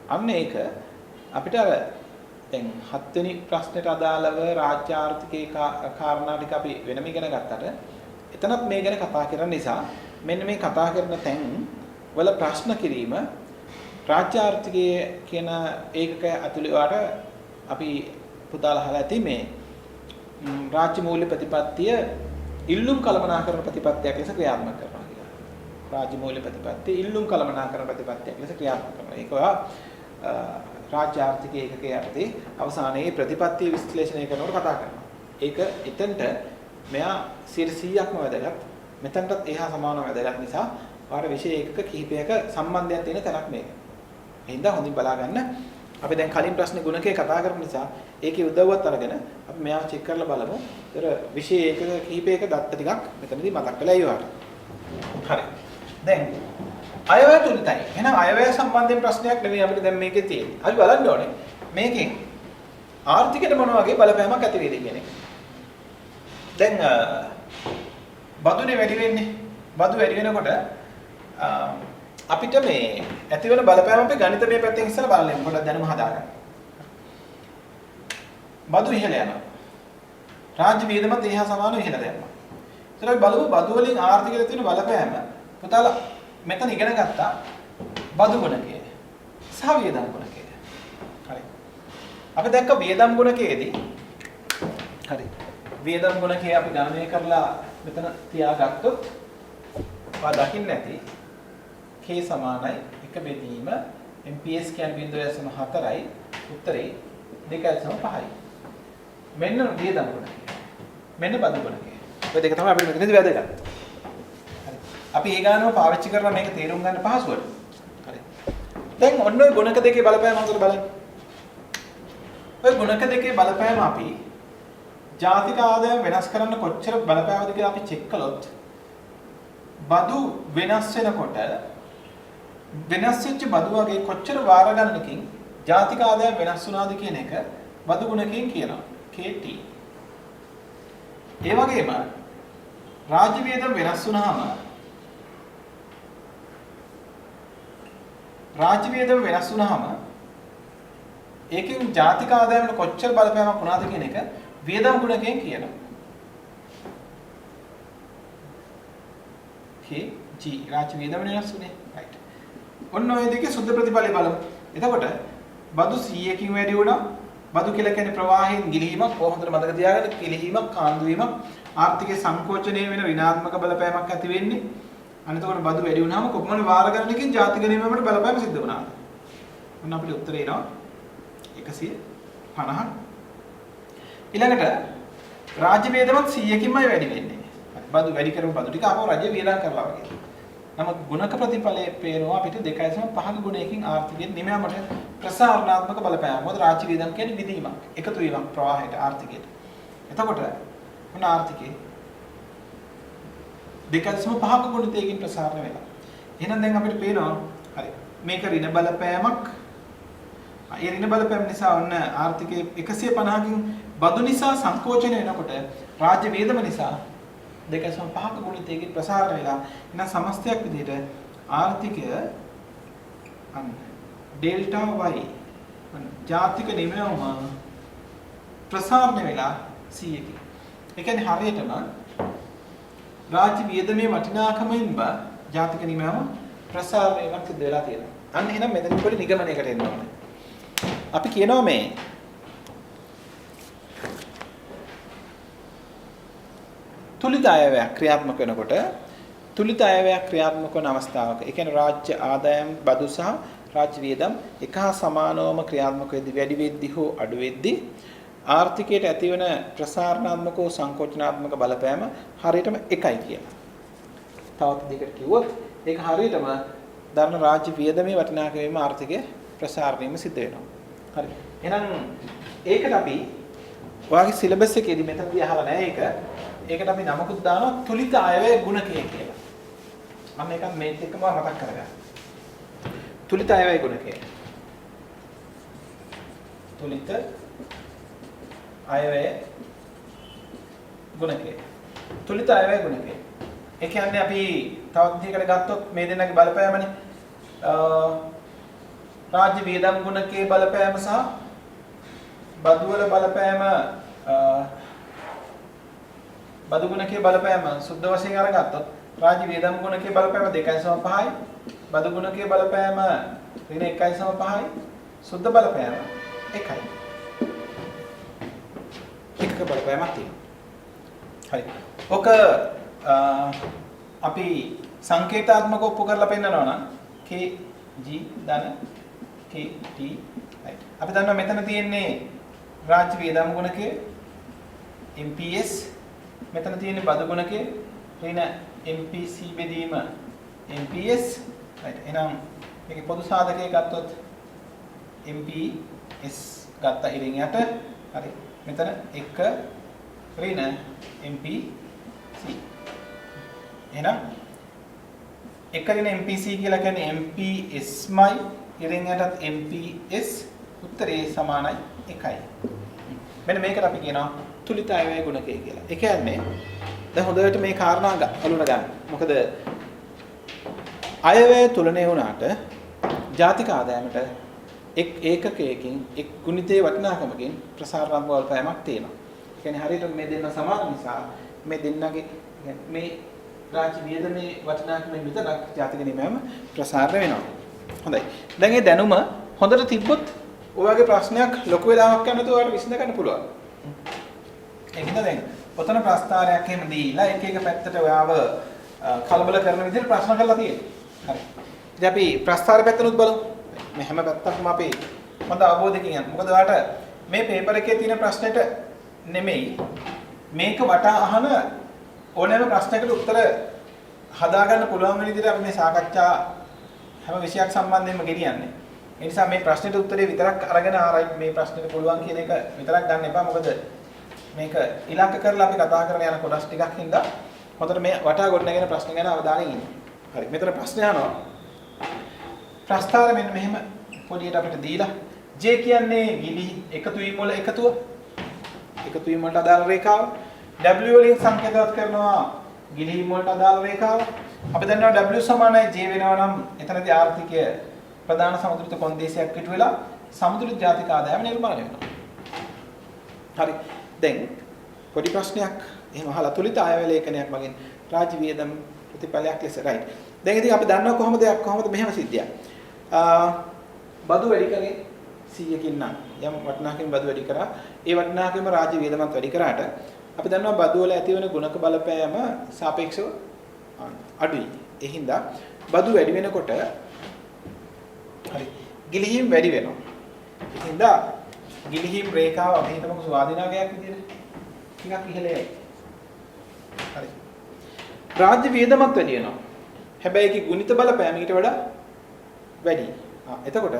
අන්න ඒක අපිට අර දැන් 7 වෙනි ප්‍රශ්නෙට අදාළව රාජ්‍ය ආර්ථිකයේ කාරණා ටික අපි වෙනම ඉගෙන ගත්තට එතනත් මේ ගැන කතා කරන නිසා මෙන්න මේ කතා කරන තැන් වල ප්‍රශ්න කිරීම රාජ්‍ය ආර්ථිකයේ කියන ඒකක ඇතුළේ වාට අපි පුතාලා අහලා ඇති මේ රාජ්‍ය මූල්‍ය ප්‍රතිපත්තිය ඉල්ලුම් කළමනාකරන ප්‍රතිපත්තියක් ලෙස ක්‍රියාත්මක කරනවා කියලා. රාජ්‍ය මූල්‍ය ප්‍රතිපත්තිය ඉල්ලුම් කළමනාකරන ප්‍රතිපත්තියක් ලෙස ක්‍රියාත්මක කරනවා. ඒක ඔයා රාජ්‍ය ආර්ථික ඒකකයේ යටතේ අවසානයේ ප්‍රතිපත්ති විශ්ලේෂණය කරනකොට කතා කරනවා. ඒක එතනට මෙයා 100%ක්ම වැදගත්. මෙතනටත් එහා සමානව වැදගත් නිසා පාර විෂය ඒකක කිහිපයක සම්බන්ධයක් තියෙන තැනක් මේක. එහෙනම් හොඳින් බලා ගන්න. අපි දැන් කලින් ප්‍රශ්නේ ගුණකේ කතා කරපු නිසා ඒකේ උදව්වත් අරගෙන අපි මෙයාව චෙක් කරලා බලමු. ඒතර විෂය ඒකක කිහිපයක දත්ත ටිකක් මෙතනදී මතක් වෙලා ඉවරයි. හරි. දැන් අයවැය තුලිතයි. එහෙනම් අයවැය සම්බන්ධයෙන් ප්‍රශ්නයක් නෙවෙයි අපිට දැන් මේකේ තියෙන්නේ. අපි බලන්න ඕනේ මේකෙන් ආර්ථිකයට මොන වගේ බලපෑමක් ඇති වෙයිද කියන එක. දැන් බදුනේ වැඩි වෙන්නේ. බදු වැඩි වෙනකොට අපිට මේ ඇති වෙන බලපෑම අපි ගණිතමය පැත්තෙන් ඉස්සලා බලන්න පොඩ්ඩක් දැනුම හදාගන්න. බදු ඉහළ යනවා. රාජ්‍ය වියදමත් එහා සමානව ඉහළ යනවා. ඒතර අපි බලමු බදු වලින් ආර්ථිකයට තියෙන බලපෑම. පුතාලා මෙතන ඉගෙන ගත්තා බදු ගුණකය සහ වියදම් ගුණකය. හරි. අපි දැක්ක වියදම් ගුණකයේදී හරි. වියදම් ගුණකය අපි ගණනය කරලා මෙතන තියාගත්තොත් ඔයා දකින්න ඇති K සමානයි 1 බෙදීම MPS කියන්නේ 0.4යි උත්තරේ 2.5යි. මෙන්න වියදම් ගුණකය. මෙන්න බදු ගුණකය. ඔය දෙක තමයි අපිට මෙතනදී වැදගත්. අපි ඒ ගානම පාවිච්චි කරලා මේක තේරුම් ගන්න පහසුවට. හරි. දැන් ඔන්න ඔය ගුණක දෙකේ බලපෑම අතර බලන්න. ඔය ගුණක දෙකේ බලපෑම අපි ජාතික ආදායම වෙනස් කරන්න කොච්චර බලපෑවද කියලා අපි චෙක් කළොත් බදු වෙනස් වෙනකොට වෙනස් වෙච්ච බදු වගේ කොච්චර වාර ගණනකින් ජාතික ආදායම වෙනස් වුණාද කියන එක බදු ගුණකයෙන් කියනවා. KT. ඒ වගේම රාජ්‍ය වියදම් වෙනස් වුණාම රාජ්‍ය වියදම වෙනස් වුණාම ඒකෙන් ජාතික ආදායමට කොච්චර බලපෑමක් වුණාද කියන එක වියදම් ගුණකයෙන් කියනවා. G රාජ්‍ය වියදම වෙනස් වුණේ. right. ඔන්න ඔය දෙකේ සුද්ධ ප්‍රතිඵලය බලමු. එතකොට බදු 100කින් වැඩි වුණා. බදු කියලා කියන්නේ ප්‍රවාහයෙන් ගිලිහීමක්. කොහොමද මතක තියාගන්න? ගිලිහීමක්, කාන්දු වීමක්, ආර්ථිකයේ සංකෝචනය වෙන ඍණාත්මක බලපෑමක් ඇති වෙන්නේ. අනිතකොට බදු වැඩි වුණාම කොපමණ වාර ගණනකින් ජාතික නියමයට බලපෑම සිද්ධ වුණාද? ඔන්න අපිට උත්තරේ එනවා 150. ඊළඟට රාජ්‍ය වේදමත් 100කින්මයි වැඩි වෙන්නේ. බදු වැඩි කරපු බදු ටික ආපහු රජය වියදම් කරලා වගේ. නමුත් ගුණක ප්‍රතිඵලයේ පේනවා අපිට 2.5ක ගුණයකින් ආර්ථිකයේ නිමයාමට ප්‍රසාරණාත්මක බලපෑම. මොකද රාජ්‍ය වේදම් කියන්නේ විදීමක්, එකතු වීමක් ප්‍රවාහයට ආර්ථිකයට. එතකොට මොන ආර්ථිකේ 2.5ක ගුණිතයකින් ප්‍රසාරණය වෙනවා. එහෙනම් දැන් අපිට පේනවා හරි මේක ඍණ බලපෑමක්. ඒ ඍණ බලපෑම නිසා ඔන්න ආර්ථිකයේ 150කින් බදු නිසා සංකෝචනය වෙනකොට රාජ්‍ය වේදම නිසා 2.5ක ගුණිතයකින් ප්‍රසාරණය වෙලා එහෙනම් සමස්තයක් විදිහට ආර්ථිකය ඩෙල්ටා y ජාතික නිමයම ප්‍රසාරණය වෙලා 100කින්. ඒ කියන්නේ හරියටම රාජ්‍ය වියදමේ වටිනාකමෙන් ජාතික නිමයම ප්‍රසාරණයක් සිදු වෙලා තියෙනවා. අන්න එහෙනම් මෙතන පොඩි නිගමනයකට එන්න ඕනේ. අපි කියනවා මේ තුලිත අයවැය ක්‍රියාත්මක වෙනකොට තුලිත අයවැය ක්‍රියාත්මක වන අවස්ථාවක ඒ කියන්නේ රාජ්‍ය ආදායම් බදු සහ රාජ්‍ය වියදම් එක හා සමානවම ක්‍රියාත්මක වෙද්දී වැඩි වෙද්දී හෝ අඩු වෙද්දී ආර්ථිකයට ඇතිවන ප්‍රසාරණාත්මක හෝ සංකෝචනාත්මක බලපෑම හරියටම එකයි කියලා. තවත් දෙයකට කිව්වොත් ඒක හරියටම ධර්ම රාජ්‍ය වියදමේ වටිනාකමේම ආර්ථිකයේ ප්‍රසාරණයම සිද්ධ වෙනවා. හරි. එහෙනම් ඒකට අපි ඔයාගේ සිලබස් එකේදී මෙතනදී අහලා නැහැ ඒක. ඒකට අපි නමකුත් දානවා තුලිත අයවැය ගුණකය කියලා. අන්න ඒක මේත් එක්කම මතක් කරගන්න. තුලිත අයවැය ගුණකය. තුලිත අයවැය ගුණකය. තුලිත අයවැය ගුණකය. ඒ කියන්නේ අපි තවත් දෙයකට ගත්තොත් මේ දෙන්නගේ බලපෑමනේ. රාජ්‍ය වියදම් ගුණකයේ බලපෑම සහ බදු වල බලපෑම බදු ගුණකයේ බලපෑම සුද්ධ වශයෙන් අරගත්තොත් රාජ්‍ය වියදම් ගුණකයේ බලපෑම 2.5යි බදු ගුණකයේ බලපෑම ඍණ 1.5යි සුද්ධ බලපෑම 1යි. එකක බලපෑමක් තියෙනවා. හරි. ඔක අපි සංකේතාත්මකව ඔප්පු කරලා පෙන්නනවා නම් KG ධන KT right. අපි දන්නවා මෙතන තියෙන්නේ රාජ්‍ය වියදම් ගුණකය MPS මෙතන තියෙන්නේ බදු ගුණකය ඍණ MPC බෙදීම MPS right. එහෙනම් මේකේ පොදු සාධකය ගත්තොත් MPS ගත්ත ඉරින් යට හරි. මෙතන 1 ඍණ MPC. එහෙනම් 1 ඍණ MPC කියලා කියන්නේ MPSමයි ඉරින් යටත් MPS උත්තරේ සමානයි 1යි. මෙන්න මේකට අපි කියනවා තුලිත අයවැය ගුණකය කියලා. ඒ කියන්නේ දැන් හොඳට මේ කාරණා අලුන ගන්න. මොකද අයවැය තුලනය වුණාට ජාතික ආදායමට එක් ඒකකයකින් එක් ගුණිතයේ වටිනාකමකින් ප්‍රසාරණ බලපෑමක් තියෙනවා. ඒ කියන්නේ හරියට මේ දෙන්න සමාන නිසා මේ දෙන්නගේ මේ රාජ්‍ය වියදමේ වටිනාකමෙන් විතරක් ජාතික නිමයම ප්‍රසාරණය වෙනවා. හොඳයි. දැන් මේ දැනුම හොඳට තිබ්බොත් ඔයගේ ප්‍රශ්නයක් ලොකු වෙලාවක් යනකොට ඔයාලට විසඳ ගන්න පුළුවන්. ඒකින්ද දැන් ඔතන ප්‍රස්තාරයක් එහෙම දීලා එක එක පැත්තට ඔයාව කලබල කරන විදිහට ප්‍රශ්න කරලා තියෙනවා. හරි. ඉතින් අපි ප්‍රස්තාර පැත්තනොත් බලමු. මේ හැම පැත්තක්ම අපි හොඳ අවබෝධයකින් යන්න. මොකද ඔයාලට මේ පේපර් එකේ තියෙන ප්‍රශ්නෙට නෙමෙයි මේක වටා අහන ඕනෑම ප්‍රශ්නයකට උත්තර හදාගන්න පුළුවන් වෙන විදිහට අපි මේ සාකච්ඡා හැම විෂයක් සම්බන්ධයෙන්ම ගෙනියන්නේ. ඒ නිසා මේ ප්‍රශ්නෙට උත්තරේ විතරක් අරගෙන ආරයි මේ ප්‍රශ්නෙට පුළුවන් කියන එක විතරක් ගන්න එපා. මොකද මේක ඉලක්ක කරලා අපි කතා කරන යන කොටස් ටිකක් හින්දා හොඳට මේ වටා ගොඩනගෙන ප්‍රශ්න ගැන අවධානය යොමු. හරි. මෙතන ප්‍රශ්න අහනවා. ප්‍රස්තාර මෙන්න මෙහෙම පොඩියට අපිට දීලා J කියන්නේ ගිලි එකතු වීම වල එකතුව. එකතු වීම වලට අදාළ රේඛාව. W වලින් සංකේතවත් කරනවා ගිලි වීම වලට අදාළ රේඛාව. අපි දන්නවා W සමානයි J වෙනවා නම් එතනදී ආර්ථිකය ප්‍රධාන සමුද්‍රිත කොන්දේසියක් පිටු වෙලා සමුද්‍රිත ජාතික ආදායම නිර්මාණය වෙනවා. හරි. දැන් පොඩි ප්‍රශ්නයක් එහෙම අහලා තුලිත අයවැය ලේඛනයක් මගින් රාජ්‍ය වියදම් ප්‍රතිඵලයක් ලෙස right. දැන් ඉතින් අපි දන්නවා කොහොමද මෙහෙම සිද්ධියක්. බදු වැඩි කරේ 100කින් නම් යම් වටිනාකමින් බදු වැඩි කරා. ඒ වටිනාකම රාජ්‍ය වියදමත් වැඩි කරාට අපි දන්නවා බදු වල ඇතිවන ගුණක බලපෑම සාපේක්ෂව අඩුයි. ඒ හින්දා බදු වැඩි වෙනකොට හරි ගිලිහීම් වැඩි වෙනවා. ඒ හින්දා ගිලිහීම් රේඛාව අපි හිතමුකෝ ස්වාධීනාගයක් විදියට ටිකක් ඉහළයි. හරි. රාජ්‍ය වියදමත් වැඩි වෙනවා. හැබැයි ඒකේ ගුණිත බලපෑම ඊට වඩා වැඩි. එතකොට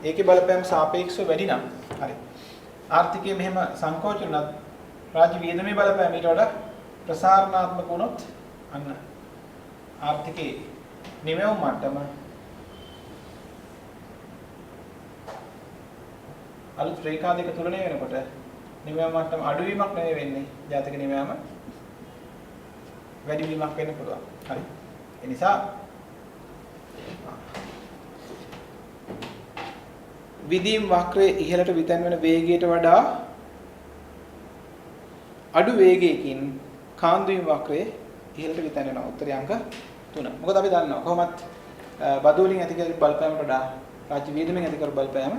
ඒකේ බලපෑම සාපේක්ෂව වැඩි නම් හරි. ආර්ථිකයේ මෙහෙම සංකෝචන උනත් රාජ්‍ය වියදමේ බලපෑම ඊට වඩා ප්‍රසාරණාත්මක වුණොත් අන්න ආර්ථිකයේ නිමෙවුම් මට්ටම අලුත් රේඛා දෙක තුලණය වෙනකොට නිමෙවුම් මට්ටම අඩුවීමක් නෙවෙයි වෙන්නේ. ජාතික නිමෙවුම වැඩිවීමක් වෙන්න පුළුවන්. හරි. ඒ නිසා විදීම් වක්‍රයේ ඉහළට විතැන් වෙන වේගයට වඩා අඩු වේගයකින් කාන්දු වීම වක්‍රයේ ඉහළට විතැන් වෙනවා. උත්තරය අංක 3. මොකද අපි දන්නවා කොහොමත් බදු වලින් ඇති කර බලපෑමට වඩා රාජ්‍ය වියදමෙන් ඇති කර බලපෑම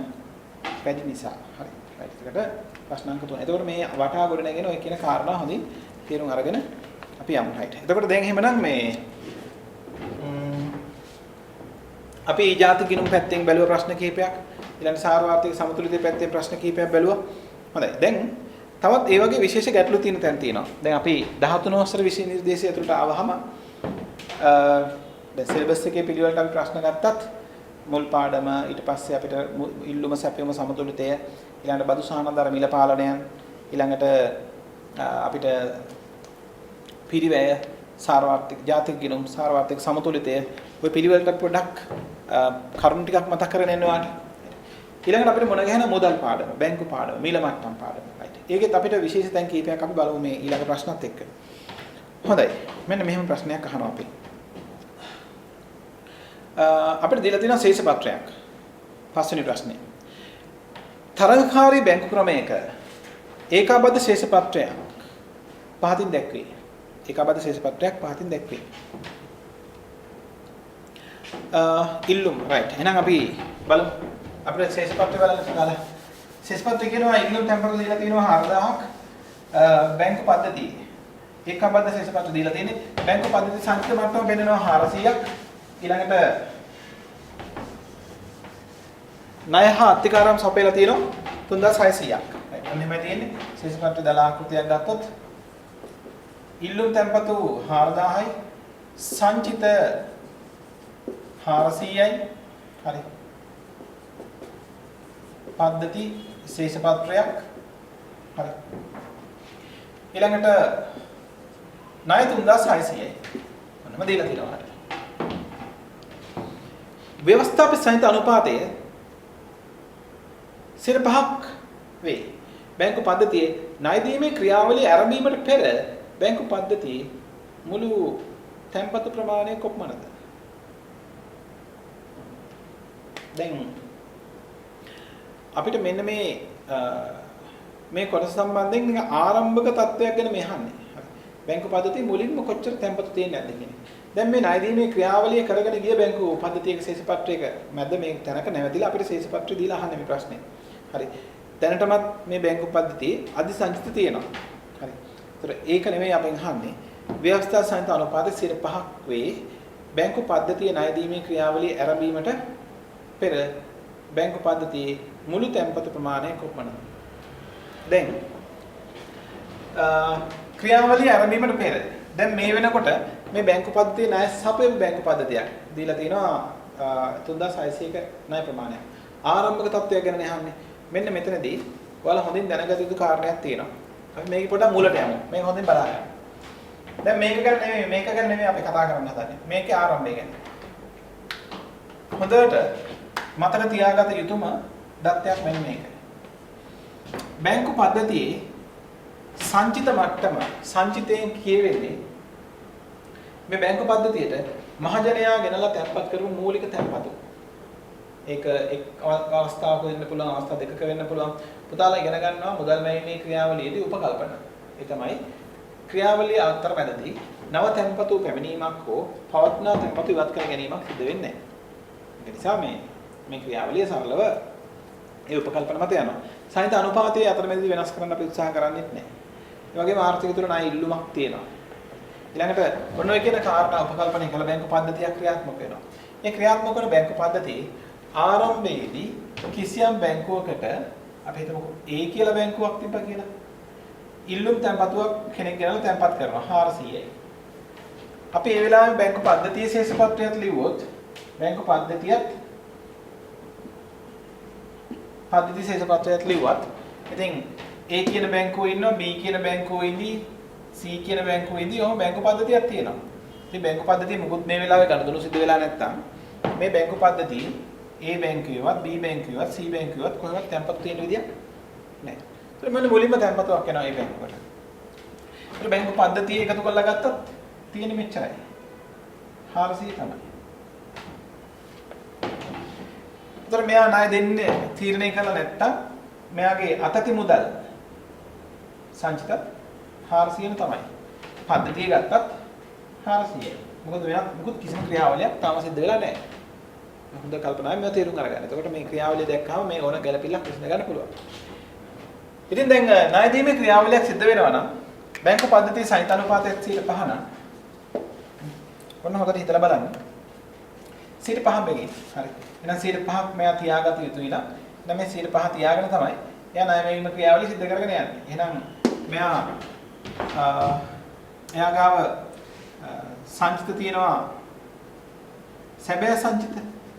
වැඩි නිසා. හරි. right. ඒකට ප්‍රශ්න අංක 3. එතකොට මේ වටා ගොඩ නැගෙන ඔය කියන කාරණා හොඳින් තේරුම් අරගෙන අපි යමු. right. එතකොට දැන් එහෙමනම් මේ අපි ජාතික ගිණුම් පැත්තෙන් බැලුව ප්‍රශ්න කිහිපයක් ඊළඟ සාර්වත්‍රික සමතුලිතය පැත්තෙන් ප්‍රශ්න කිහිපයක් බැලුවා. හොඳයි. දැන් තවත් ඒ වගේ විශේෂ ගැටලු තියෙන තැන් තියෙනවා. දැන් අපි 13 වසර විෂය නිර්දේශය ඇතුළට ආවහම දැන් සිලබස් එකේ පිළිවෙලට අපි ප්‍රශ්න ගත්තත් මුල් පාඩම ඊට පස්සේ අපිට ඉල්ලුම සැපයුම සමතුලිතය ඊළඟට බදු සහනදර මිල පාලනයන් ඊළඟට අපිට පිරිවැය සාර්වත්‍රික ජාතික ගිණුම් සාර්වත්‍රික සමතුලිතය ඔය පිළිවෙලට පොඩ්ඩක් කරුණු ටිකක් මතක් කරගෙන යනවාට ඊළඟට අපිට මොන ගැන මුදල් පාඩම බැංකු පාඩම මිල මට්ටම් පාඩම right ඒකෙත් අපිට විශේෂ තැන් කීපයක් අපි බලමු මේ ඊළඟ ප්‍රශ්නත් එක්ක හොඳයි මෙන්න මෙහෙම ප්‍රශ්නයක් අහනවා අපි අපිට දීලා තියෙනවා ශේෂ පත්‍රයක් පස්වෙනි ප්‍රශ්නේ තරගකාරී බැංකු ක්‍රමයක ඒකාබද්ධ ශේෂ පත්‍රයක් පහතින් දැක්වේ ඒකාබද්ධ ශේෂ පත්‍රයක් පහතින් දැක්වේ ඉල්ලුම් right එහෙනම් අපි බලමු අපිට ශේෂ පත්‍රය බලන්න ශේෂ පත්‍රය කියනවා ඉල්ලුම් ටෙම්පරල් දීලා තියෙනවා 4000ක් බැංකු පද්ධතිය ඒකාබද්ධ ශේෂ පත්‍ර දීලා තියෙන්නේ බැංකු පද්ධති සංඛ්‍යා මට්ටම වෙනනවා 400ක් ඊළඟට ණය හා අත්තිකාරම් සපයලා තියෙනවා 3600ක්. අන්න එහෙමයි තියෙන්නේ. ශේෂපත්‍රය දල ආකෘතියක් ගත්තොත් ඉල්ලුම් තැන්පතු 4000යි සංචිත 400යි හරි. පද්ධති ශේෂපත්‍රයක් හරි. ඊළඟට ණය 3600යි. මොනම දීලා තියෙනවා. ව්‍යවස්ථාපිත සහිත අනුපාතය 5ක් වේ. බැංකු පද්ධතියේ ණය දීමේ ක්‍රියාවලිය ආරම්භීමට පෙර බැංකු පද්ධතියේ මුළු තැන්පතු ප්‍රමාණය කොපමණද? දැන් අපිට මෙන්න මේ කොටස සම්බන්ධයෙන් නිකන් ආරම්භක තත්ත්වයක් ගැන මේ අහන්නේ. හරි. බැංකු පද්ධතියේ මුලින්ම කොච්චර තැන්පතු තියෙන්නේ නැද්ද කියන්නේ. දැන් මේ ණය දීමේ ක්‍රියාවලිය කරගෙන ගිය බැංකු පද්ධතියක ශේෂපත්‍රයක මැද මේ තැනක නැවතිලා අපිට ශේෂපත්‍රය දීලා අහන්නේ මේ ප්‍රශ්නේ. හරි. දැනටමත් මේ බැංකු පද්ධතියේ අධිසංචිත තියෙනවා. හරි. ඒතර ඒක නෙමෙයි අපෙන් අහන්නේ. ව්‍යවස්ථා සහිත අනුපාත 5ක් වේ. බැංකු පද්ධතියේ ණය දීමේ ක්‍රියාවලිය ආරම්භීමට පෙර බැංකු පද්ධතියේ මුළු තැන්පතු ප්‍රමාණය කොපමණද? දැන් ක්‍රියාවලිය ආරම්භීමට පෙර දැන් මේ වෙනකොට මේ බැංකු පද්ධතියේ ණය සපයපු බැංකු පද්ධතියක් දීලා තිනවා 3600ක ණය ප්‍රමාණයක්. ආරම්භක තත්ත්වයක් ගැන අහන්නේ. මෙන්න මෙතනදී ඔයාලා හොඳින් දැනගත යුතු කාරණයක් තියෙනවා. අපි මේක පොඩ්ඩක් මුලට යමු. මේක හොඳින් බලන්න. දැන් මේක ගැන නෙමෙයි අපි කතා කරන්න හදන්නේ. මේකේ ආරම්භය ගැන. හොඳට මතක තියාගත යුතුම දත්තයක් මෙන්න මේක. බැංකු පද්ධතියේ සංචිත මට්ටම සංචිතයෙන් කියවෙන්නේ මේ බැංකු පද්ධතියට මහජනයා ගෙනලා තැන්පත් කරපු මූලික තැන්පතු. ඒක එක් අවස්ථාවක වෙන්න පුළුවන්, අවස්ථා දෙකක වෙන්න පුළුවන්. පුතාලා ඉගෙන ගන්නවා මුදල් මැනීමේ ක්‍රියාවලියේදී උපකල්පන. ඒ තමයි ක්‍රියාවලිය අතරමැදදී නව තැන්පතු පැමිණීමක් හෝ පවත්නා තැන්පතු ඉවත් කර ගැනීමක් සිදු වෙන්නේ නැහැ. ඒ නිසා මේ ක්‍රියාවලිය සරලව ඒ උපකල්පන මත යනවා. සහිත අනුපාතයේ අතරමැදදී වෙනස් කරන්න අපි උත්සාහ කරන්නේත් නැහැ. ඒ වගේම ආර්ථික තුල ණය ඉල්ලුමක් තියෙනවා. ඊළඟට ඔන්න ඔය කියන කාරණා උපකල්පනය කළ බැංකු පද්ධතියක් ක්‍රියාත්මක වෙනවා. මේ ක්‍රියාත්මක වන බැංකු පද්ධතියේ ආරම්භයේදී කිසියම් බැංකුවකට අපි හිතමුකෝ A කියලා බැංකුවක් තිබ්බා කියලා. ඉල්ලුම් තැන්පතුවක් කෙනෙක් ගෙනල්ලා තැන්පත් කරනවා 400යි. අපි ඒ වෙලාවේ බැංකු පද්ධතියේ ශේෂපත්‍රයත් ලිව්වොත් බැංකු පද්ධතියත් ශේෂපත්‍රයත් ලිව්වත් ඉතින් A කියන බැංකුවේ ඉන්නවා B කියන බැංකුවේ ඉඳී C කියන බැංකුවේ ඉඳී ඔහොම බැංකු පද්ධතියක් තියෙනවා. ඉතින් බැංකු පද්ධතිය මොකුත් මේ වෙලාවේ ගනුදෙනු සිදු වෙලා නැත්තම් මේ බැංකු පද්ධතිය A බැංකුවේවත් B බැංකුවේවත් C බැංකුවේවත් කොහෙවත් තැන්පත් තියෙන විදියක් නැහැ. ඒත් මම මුලින්ම තැන්පතුවක් යනවා A බැංකුවට. ඒත් බැංකු පද්ධතිය එකතු කරලා ගත්තත් තියෙන්නේ මෙච්චරයි. 400 තමයි. ඒතර මෙයා ණය දෙන්නේ තීරණය කළා නැත්තම් මෙයාගේ අතති මුදල් සංචිත 400 තමයි. පද්ධතිය ගත්තත් 400යි. මොකද වෙනත් මුකුත් කිසිම ක්‍රියාවලියක් තාම සිද්ධ වෙලා නැහැ. හොඳ කල්පනාවෙන් මේවා තේරුම් අරගන්න. එතකොට මේ ක්‍රියාවලිය දැක්කම මේ ඕන ගැළපිල්ලක් විසඳ ගන්න පුළුවන්. ඉතින් දැන් ණය දීමේ ක්‍රියාවලියක් සිද්ධ වෙනවා නම් බැංකු පද්ධතියේ සහිත අනුපාතය 5 නම් ඔන්න හොඳට හිතලා බලන්න. 5 බෙගින්. හරි. එහෙනම් 5ක් මෙයා තියාගත යුතුයි නම් දැන් මේ 5 තියාගෙන තමයි එයා ණය දීමේ ක්‍රියාවලිය සිද්ධ කරගෙන යන්නේ. එහෙනම් මෙයා එයා ගාව සංචිත තියෙනවා සැබෑ සංචිත.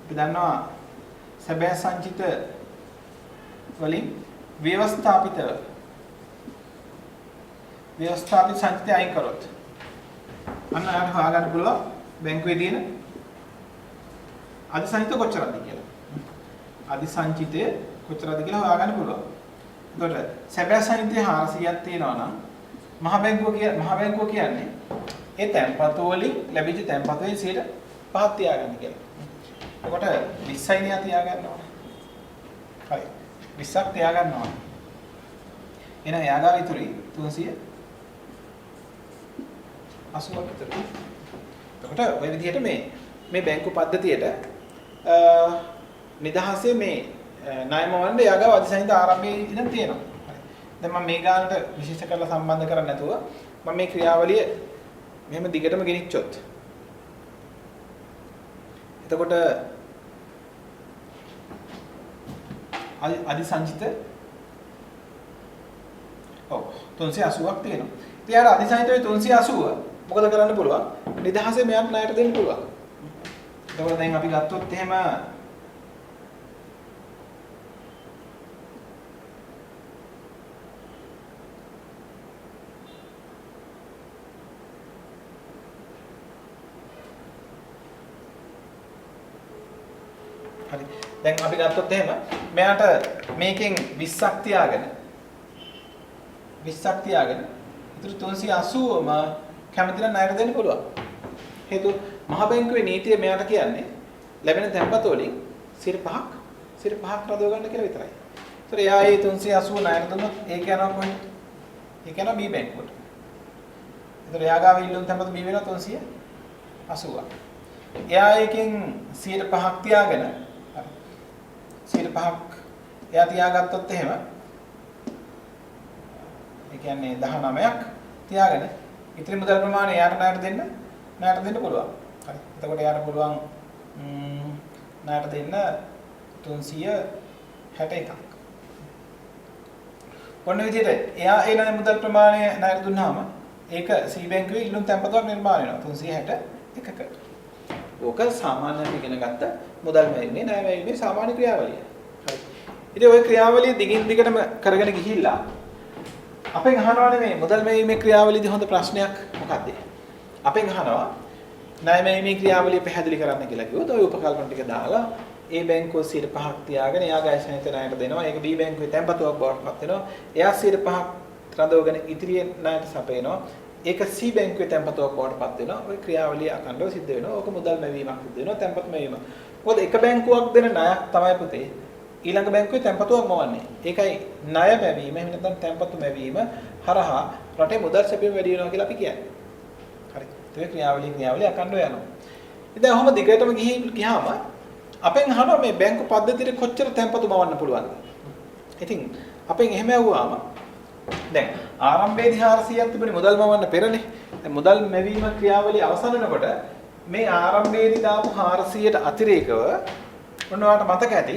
අපි දන්නවා සැබෑ සංචිත වලින් ව්‍යවස්ථාපිත සංචිතය අයින් කරොත් අන්න අර හොයාගන්න පුළුවන් බැංකුවේ තියෙන අධිසංචිත කොච්චරද කියලා. අධිසංචිතය කොච්චරද කියලා හොයාගන්න පුළුවන්. එතකොට සැබෑ සංචිතය 400ක් තියෙනවා නම් මහ බැංකුව කියන්නේ ඒ තැන්පතු වලින් ලැබිච්ච තැන්පතුෙන් 5ක් තියාගන්න කියලා. එතකොට 20යි නියා තියාගන්න ඕන. හරි. 20ක් තියාගන්න ඕන. එහෙනම් යාගාව ඉතුරුයි 380ක් විතර. එතකොට ඔය විදිහට මේ බැංකු පද්ධතියට නිදහසේ මේ ණයම වණ්ඩ යාගාව අධිසංචිත ආරම්භයේ ඉඳන් තියෙනවා. හරි. දැන් මම මේ ගානට විශේෂ කරලා සම්බන්ධ කරන්නේ නැතුව මම මේ ක්‍රියාවලිය මෙහෙම දිගටම ගෙනිච්චොත් එතකොට අධිසංචිත ඔව් 380ක් තියෙනවා. ඉතින් යාර අධිසංචිතේ 380 මොකද කරන්න පුළුවන්? නිදහසේ මෙයාට ණයට දෙන්න පුළුවන්. එතකොට දැන් අපි ගත්තොත් එහෙම හරි. දැන් අපි ගත්තොත් එහෙම මෙයාට මේකෙන් 20ක් තියාගෙන ඉතුරු 380ම කැමතිලා ණයට දෙන්න පුළුවන්. හේතුව මහ බැංකුවේ නීතිය මෙයාට කියන්නේ ලැබෙන තැන්පත් වලින් 5ක් රඳව ගන්න කියලා විතරයි. ඒතර එයා ඒ 380 ණයට දුන්නොත් ඒක යනවා කොහෙද? ඒක යනවා B බැංකුවට. ඒතර එයා ගාව ඉල්ලුම් තැන්පත් B වෙනවා 380ක්. එයා එකෙන් 5ක් තියාගෙන 5ක් එයා තියාගත්තොත් එහෙම ඒ කියන්නේ 19ක් තියාගෙන ඉතිරි මුදල් ප්‍රමාණය එයාට ණයට දෙන්න පුළුවන්. හරි. එතකොට එයාට පුළුවන් ණයට දෙන්න 361ක්. ඔන්න විදිහට එයා ඒ ණය මුදල් ප්‍රමාණය ණයට දුන්නාම ඒක C බැංකුවේ ඉල්ලුම් තැන්පතුවක් නිර්මාණය වෙනවා 361ක. ඕක සාමාන්‍යයෙන් ඉගෙන ගත්ත මුදල් මැවීමේ ණය මැවීමේ සාමාන්‍ය ක්‍රියාවලිය. හරි. ඉතින් ওই ක්‍රියාවලිය දිගින් දිගටම කරගෙන ගිහිල්ලා අපෙන් අහනවානේ මේ මුදල් මැවීමේ ක්‍රියාවලියදී හොඳ ප්‍රශ්නයක් මොකක්ද? අපෙන් අහනවා ණය මැවීමේ ක්‍රියාවලිය පැහැදිලි කරන්න කියලා කිව්වොත් ওই උපකල්පන ටික දාලා A බැංකුව 5ක් තියාගෙන එයාගේ අයිසනිත ණයට දෙනවා. ඒක B බැංකුවේ තැන්පතුවක් බවට පත් වෙනවා. එයා 5ක් රඳවගෙන ඉදිරියේ ණයට සපයනවා. ඒක C බැංකුවේ තැන්පතුවක් බවට පත් වෙනවා. ওই ක්‍රියාවලිය අඛණ්ඩව සිද්ධ වෙනවා. ඕක මුදල් මැවීමක් සිද්ධ වෙනවා. තැන්පත් මැවීම. මොකද එක බැංකුවක් දෙන ණයක් තමයි පුතේ ඊළඟ බැංකුවේ තැන්පතුවක් මවන්නේ. ඒකයි ණය මැවීම එහෙම නැත්නම් තැන්පතු මැවීම හරහා රටේ මුදල් සැපයීම වැඩි වෙනවා කියලා අපි කියන්නේ. හරි. ඒ ක්‍රියාවලිය අඛණ්ඩව යනවා. ඉතින් ඔහොම දිගටම ගියාම අපෙන් අහනවා මේ බැංකු පද්ධතියට කොච්චර තැන්පතු මවන්න පුළුවන්ද? ඉතින් අපෙන් එහෙම ඇහුවාම දැන් ආරම්භයේදී 400ක් තිබුණේ මුදල් මවන්න පෙරනේ. දැන් මුදල් මැවීම ක්‍රියාවලිය අවසන් වෙනකොට මේ ආරම්භයේදී දාපු 400ට අතිරේකව ඔන්න ඔයාලට මතක ඇති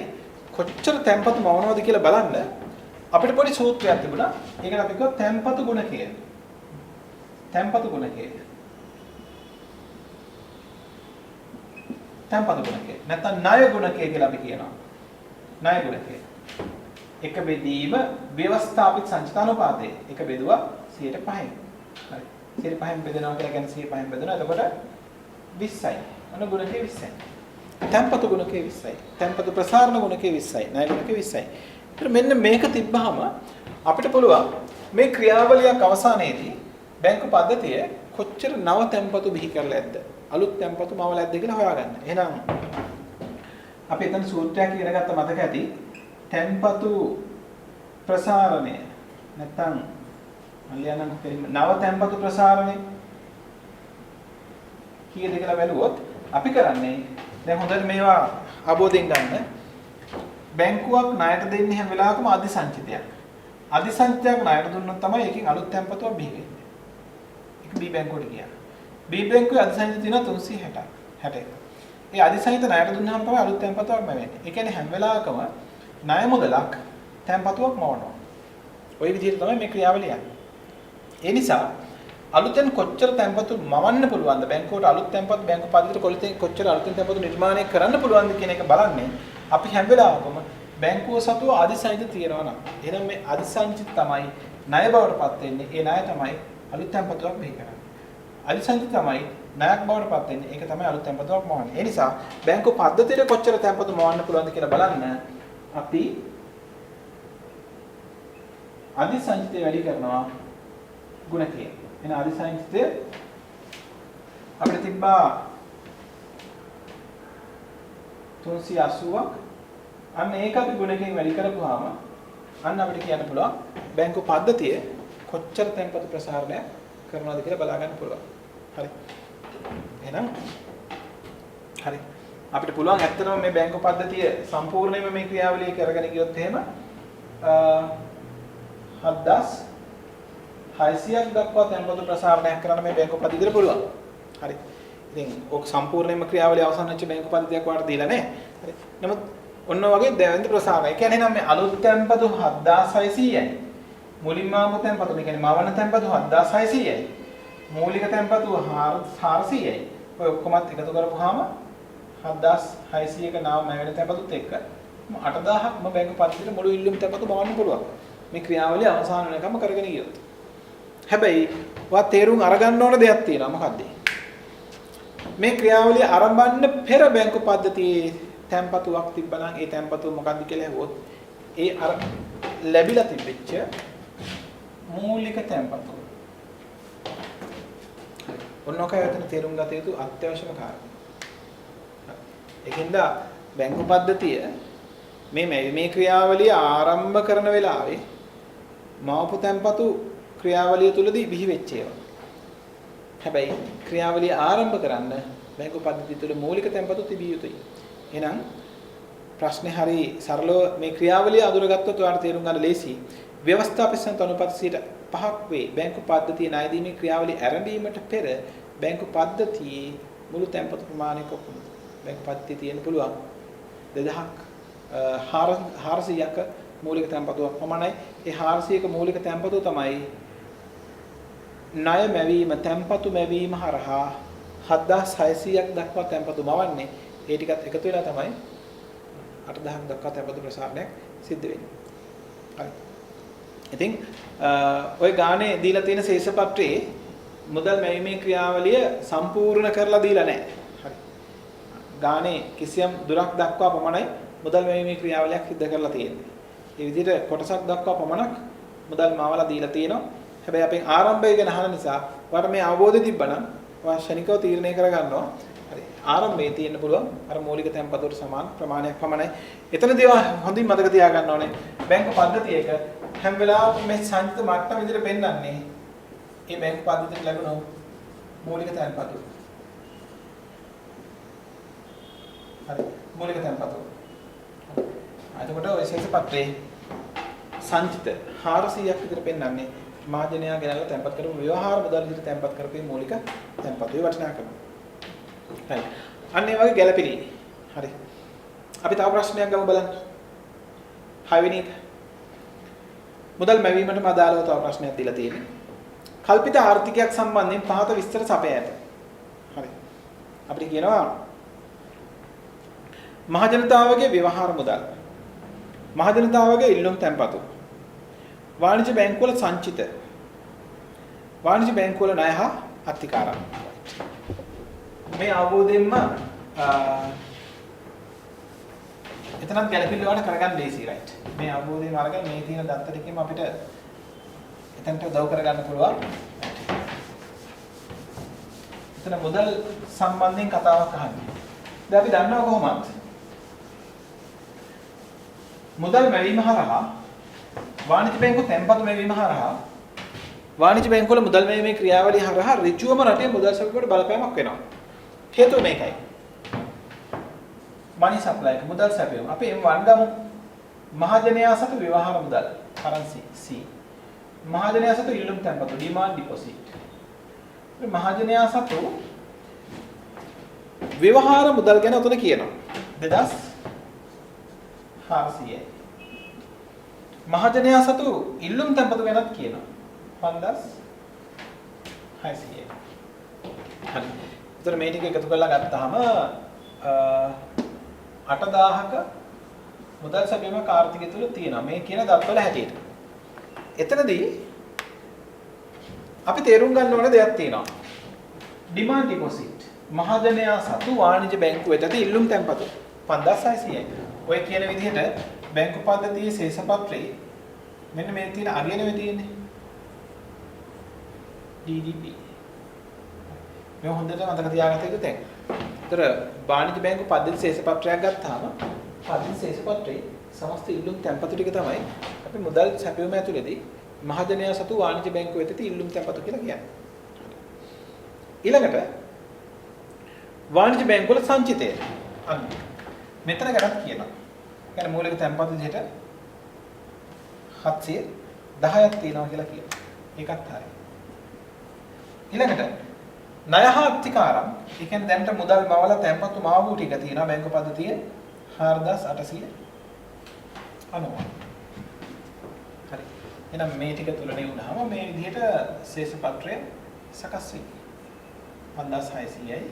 කොච්චර තැන්පතු මවනවද කියලා බලන්න අපිට පොඩි සූත්‍රයක් තිබුණා. ඒකට අපි කිව්වා තැන්පතු ගුණකය. තැන්පතු ගුණකය. තැන්පතු ගුණකය. නැත්නම් ණය ගුණකය කියලා අපි කියනවා. ණය ගුණකය. එක බෙදීම ව්‍යවස්ථාපිත සංචිතානුපාතය. එක බෙදුවා 105න්. හරි. 105න් බෙදනවා කියලා කියන්නේ 105න් බෙදනවා. එතකොට 20යි. අන්න ගුණකය 20යි. තැන්පතු ගුණකය 20යි. තැන්පතු ප්‍රසාරණ ගුණකය 20යි. ණය ගුණකය 20යි. ඒත් මෙන්න මේක තිබ්බහම අපිට පුළුවන් මේ ක්‍රියාවලියක් අවසානයේදී බැංකු පද්ධතිය කොච්චර නව තැන්පතු බිහි කරලා ඇද්ද? අලුත් තැන්පතු මවලා ඇද්ද කියලා හොයාගන්න. එහෙනම් අපි එතන සූත්‍රයක් ඉගෙන ගත්ත මතක ඇති. තැන්පතු ප්‍රසාරණය නැත්නම් මල්ලියනම් නව තැන්පතු ප්‍රසාරණය කීයද කියලා බැලුවොත් අපි කරන්නේ දැන් හොඳට මේවා අවබෝධයෙන් ගන්න. බැංකුවක් ණයට දෙන්නේ හැම වෙලාවකම අධිසංචිතයක්. අධිසංචිතයක් ණයට දුන්නොත් තමයි එකකින් අලුත් තැන්පතුවක් බිහි වෙන්නේ. ඒක B බැංකුවට කියන. B බැංකුවේ අධිසංචිත තියෙනවා 361. ඒ අධිසංචිත ණයට දුන්නාම තමයි අලුත් තැන්පතුවක් වෙන්නේ. ඒ කියන්නේ හැම වෙලාවකම ණය මුදලක් තැන්පතුවක් මවනවා. ওই විදිහට තමයි මේ ක්‍රියාවලිය යන්නේ. ඒ නිසා අලුතෙන් කොච්චර තැන්පතු මවන්න පුළුවන්ද බැංකුවට අලුත් තැන්පත් බැංකු පද්ධතියට කොච්චර අලුතෙන් තැන්පතු නිර්මාණය කරන්න පුළුවන්ද කියන එක බලන්නේ අපි හැම වෙලාවකම බැංකුව සතුව අධිසංචිත තියනවා නම් එහෙනම් මේ අධිසංචිත තමයි ණය බවට පත් වෙන්නේ. ඒ ණය තමයි අලුත් තැන්පතුවක් බිහි කරන්නේ. අධිසංචිත තමයි ණයක් බවට පත් වෙන්නේ. ඒක තමයි අලුත් තැන්පතුවක් මවන්නේ. ඒ නිසා බැංකු පද්ධතියට කොච්චර තැන්පතු මවන්න පුළුවන්ද කියලා බලන්න අපි අධිසංචිතය වැඩි කරනවා ගුණකය. එන අධිසංචිතය අපිට තිබ්බා 380ක්. අන්න ඒක අපි ගුණකයෙන් වැඩි කරපුවාම අන්න අපිට කියන්න පුළුවන් බැංකු පද්ධතිය කොච්චර තැන්පතු ප්‍රසාරණය කරනවද කියලා බලා ගන්න පුළුවන්. හරි. එහෙනම් හරි. අපිට පුළුවන් ඇත්තටම මේ බැංකු පද්ධතිය සම්පූර්ණයෙන්ම මේ ක්‍රියාවලිය කරගෙන ගියොත් එහෙම 7600ක් දක්වා තැන්පතු ප්‍රසාරණයක් කරන්න මේ බැංකු පද්ධතියට පුළුවන්. හරි. ඉතින් ඔක සම්පූර්ණයෙන්ම ක්‍රියාවලිය අවසන් වෙච්ච බැංකු පද්ධතියක් වාට දීලා නැහැ. හරි. නමුත් ඔන්න වගේ දෙවෙනි ප්‍රසාරණය. ඒ කියන්නේ නම් මේ අලුත් තැන්පතු 7600යි. මුලින්ම ආපු තැන්පතු මේ කියන්නේ මවන තැන්පතු 7600යි. මූලික තැන්පතු 400යි. ඔය ඔක්කොමත් එකතු කරපුවාම 7600ක නාම මැවෙන තැන්පතුත් එක්ක 8000ක්ම බැංකු පද්ධතියේ මුළු ඉල්ලුම් තැන්පතු මවන්න පුළුවන්. මේ ක්‍රියාවලිය අවසන් වෙනකම් කරගෙන ගියොත්. හැබැයි ඔයා තේරුම් අරගන්න ඕන දෙයක් තියෙනවා. මොකක්ද? මේ ක්‍රියාවලිය ආරම්භන්න පෙර බැංකු පද්ධතියේ තැන්පතුවක් තිබ්බනම් ඒ තැන්පතුව මොකක්ද කියලා ඇහුවොත් ඒ අර ලැබිලා තිබෙච්ච මූලික තැන්පතුව. ඔන්නෝකයි එතන තේරුම් ගත යුතු අත්‍යවශ්‍යම කාරණා. ඒකෙන්ද බැංකු පද්ධතිය මේ ක්‍රියාවලිය ආරම්භ කරන වෙලාවේ මවපු තැන්පතු ක්‍රියාවලිය තුලදී බිහි වෙච්ච ඒවා. හැබැයි ක්‍රියාවලිය ආරම්භ කරන්න බැංකු පද්ධතිය තුල මූලික තැන්පතු තිබිය යුතුයි. එහෙනම් ප්‍රශ්නේ හරි සරලව මේ ක්‍රියාවලිය අඳුරගත්තොත් ඔයාලට තේරුම් ගන්න ලේසි. ව්‍යවස්ථාපිත අනුපාත 5ක් වේ. බැංකු පද්ධතියේ ණය දීමේ ක්‍රියාවලිය ආරම්භීමට පෙර බැංකු පද්ධතියේ මුළු තැන්පතු ප්‍රමාණය කොපමණද? බැංකු පද්ධතිය තියෙන්න පුළුවන් 2400ක මූලික තැන්පතුවක් පමණයි. ඒ 400ක මූලික තැන්පතුව තමයි ණය මැවීම තැන්පතු මැවීම හරහා 7600ක් දක්වා තැන්පතු මවන්නේ. ඒ ටිකත් එකතු වෙලා තමයි 8000ක් දක්වා තැන්පතු ප්‍රසාරණයක් සිද්ධ වෙන්නේ. හරි. ඉතින් ওই ගානේ දීලා තියෙන ශේෂපත්‍රයේ මුදල් මැවීමේ ක්‍රියාවලිය සම්පූර්ණ කරලා දීලා නැහැ. හරි. ගානේ කිසියම් දුරක් දක්වා පමණයි මුදල් මැවීමේ ක්‍රියාවලියක් සිද්ධ කරලා තියෙන්නේ. මේ විදිහට කොටසක් දක්වා පමණක් මුදල් මාවලා දීලා තියෙනවා. හැබැයි අපෙන් ආරම්භය ගැන අහන නිසා ඔයාලට මේ අවබෝධය තිබ්බනම් ඔයා ශනිකව තීරණය කරගන්නවා. හරි. ආරම්භයේ තියෙන්න පුළුවන් අර මූලික තැන්පතුවට සමාන ප්‍රමාණයක් පමණයි. එතනදී හොඳින් මතක තියාගන්න ඕනේ. බැංකු පද්ධතියක හැම වෙලාවෙම මේ සංචිත මට්ටම විදිහට පෙන්වන්නේ මේ බැංකු පද්ධතියට ලැබුණු මූලික තැන්පතු. හරි. මූලික තැන්පතු. එතකොට ඔය ශේෂපත්‍රයේ සංචිත 400ක් විතර පෙන්වන්නේ මාජනයා ගෙනල්ලා තැන්පත් කරපු ව්‍යවහාර මුදල් විදිහට තැන්පත් කරපු මූලික තැන්පතුවේ වටිනාකම. හරි. අන්න ඒ වගේ ගැළපෙලි. හරි. අපි තව ප්‍රශ්නයක් ගමු බලන්න. 6 වෙනි එක. මුදල් මැවීමටම අදාළව තව ප්‍රශ්නයක් දීලා තියෙන්නේ. කල්පිත ආර්ථිකයක් සම්බන්ධයෙන් පහත විස්තර සපයා ඇත. හරි. අපිට කියනවා මහජනතාවගේ ව්‍යවහාර මුදල්. මහජනතාවගේ ඉල්ලුම් තැන්පතු. වාණිජ බැංකුවල සංචිත. වාණිජ බැංකුවල ණය හා අත්තිකාරම්. මේ අවබෝධයෙන්ම එතනත් ගැළපෙන්න වල කරගන්න ලේසි රයිට්. මේ අවබෝධයෙන් අරගෙන මේ තියෙන දත්ත ටිකෙම අපිට එතනට උදව් කරගන්න පුළුවන්. එතන මුදල් සම්බන්ධයෙන් කතාවක් අහන්නේ. දැන් අපි දන්නවා කොහොමද? මුදල් මැවීම හරහා වාණිජ බැංකුව තැන්පතු මැවීම හරහා වාණිජ බැංකුවල මුදල් මැවීමේ ක්‍රියාවලිය හරහා ඍජුවම රටේ මුදල් සැපයීමට බලපෑමක් වෙනවා. හේතුව මේකයි. money supply මුදල් සැපයීම. අපි M1 ගමු. මහජනයා සතු ව්‍යවහාර මුදල් currency C. මහජනයා සතු ඉල්ලුම් තැන්පතු demand deposit. මහජනයා සතු ව්‍යවහාර මුදල් ගැන උතන කියනවා. 2400යි. මහජනයා සතු ඉල්ලුම් තැන්පතු ගැනත් කියනවා. 5600යි. හරි. ඒතර මේ ටික එකතු කරලා ගත්තාම 8000ක මුදල් සැපයීමක් ආර්ථිකය තුල තියෙනවා. මේ කියන දත්වල හැටියට. එතනදී අපි තේරුම් ගන්න ඕන දෙයක් තියෙනවා. demand deposit මහජනයා සතු වාණිජ බැංකුව වෙත ඉල්ලුම් තැන්පතු 5600යි. ඔය කියන විදිහට බැංකු පද්ධතියේ ශේෂපත්‍රයේ මෙන්න මේ තියෙන අරියනෙ තියෙන්නේ. GDP. මේ හොඳට මතක තියාගන්න යුතු තැන්. ඒතර වාණිජ බැංකු පද්ධති ශේෂපත්‍රයක් ගත්තාම පද්ධති ශේෂපත්‍රයේ සමස්ත ඉල්ලුම් තැන්පතු ටික තමයි අපි මුදල් සැපයීම ඇතුළේදී මහජනයා සතු වාණිජ බැංකුව වෙත ඉල්ලුම් තැන්පතු කියලා කියන්නේ. ඊළඟට වාණිජ බැංකුවල සංචිතය. අන්න මෙතන ගණන් කියනවා. කියන්නේ මූලික තැන්පතු විදිහට 710ක් තියෙනවා කියලා කියනවා. ඒකත් හරියි. ඊළඟට ණය හා අත්තිකාරම්. ඒ කියන්නේ දැනට මුදල් මවලා තැන්පතු මාවු ටික තියෙනවා බැංකු පද්ධතියේ 4890. හරි. එහෙනම් මේ ටික තුලනේ වුණාම මේ විදිහට ශේෂ පත්‍රය සකස් වෙයි. 5600යි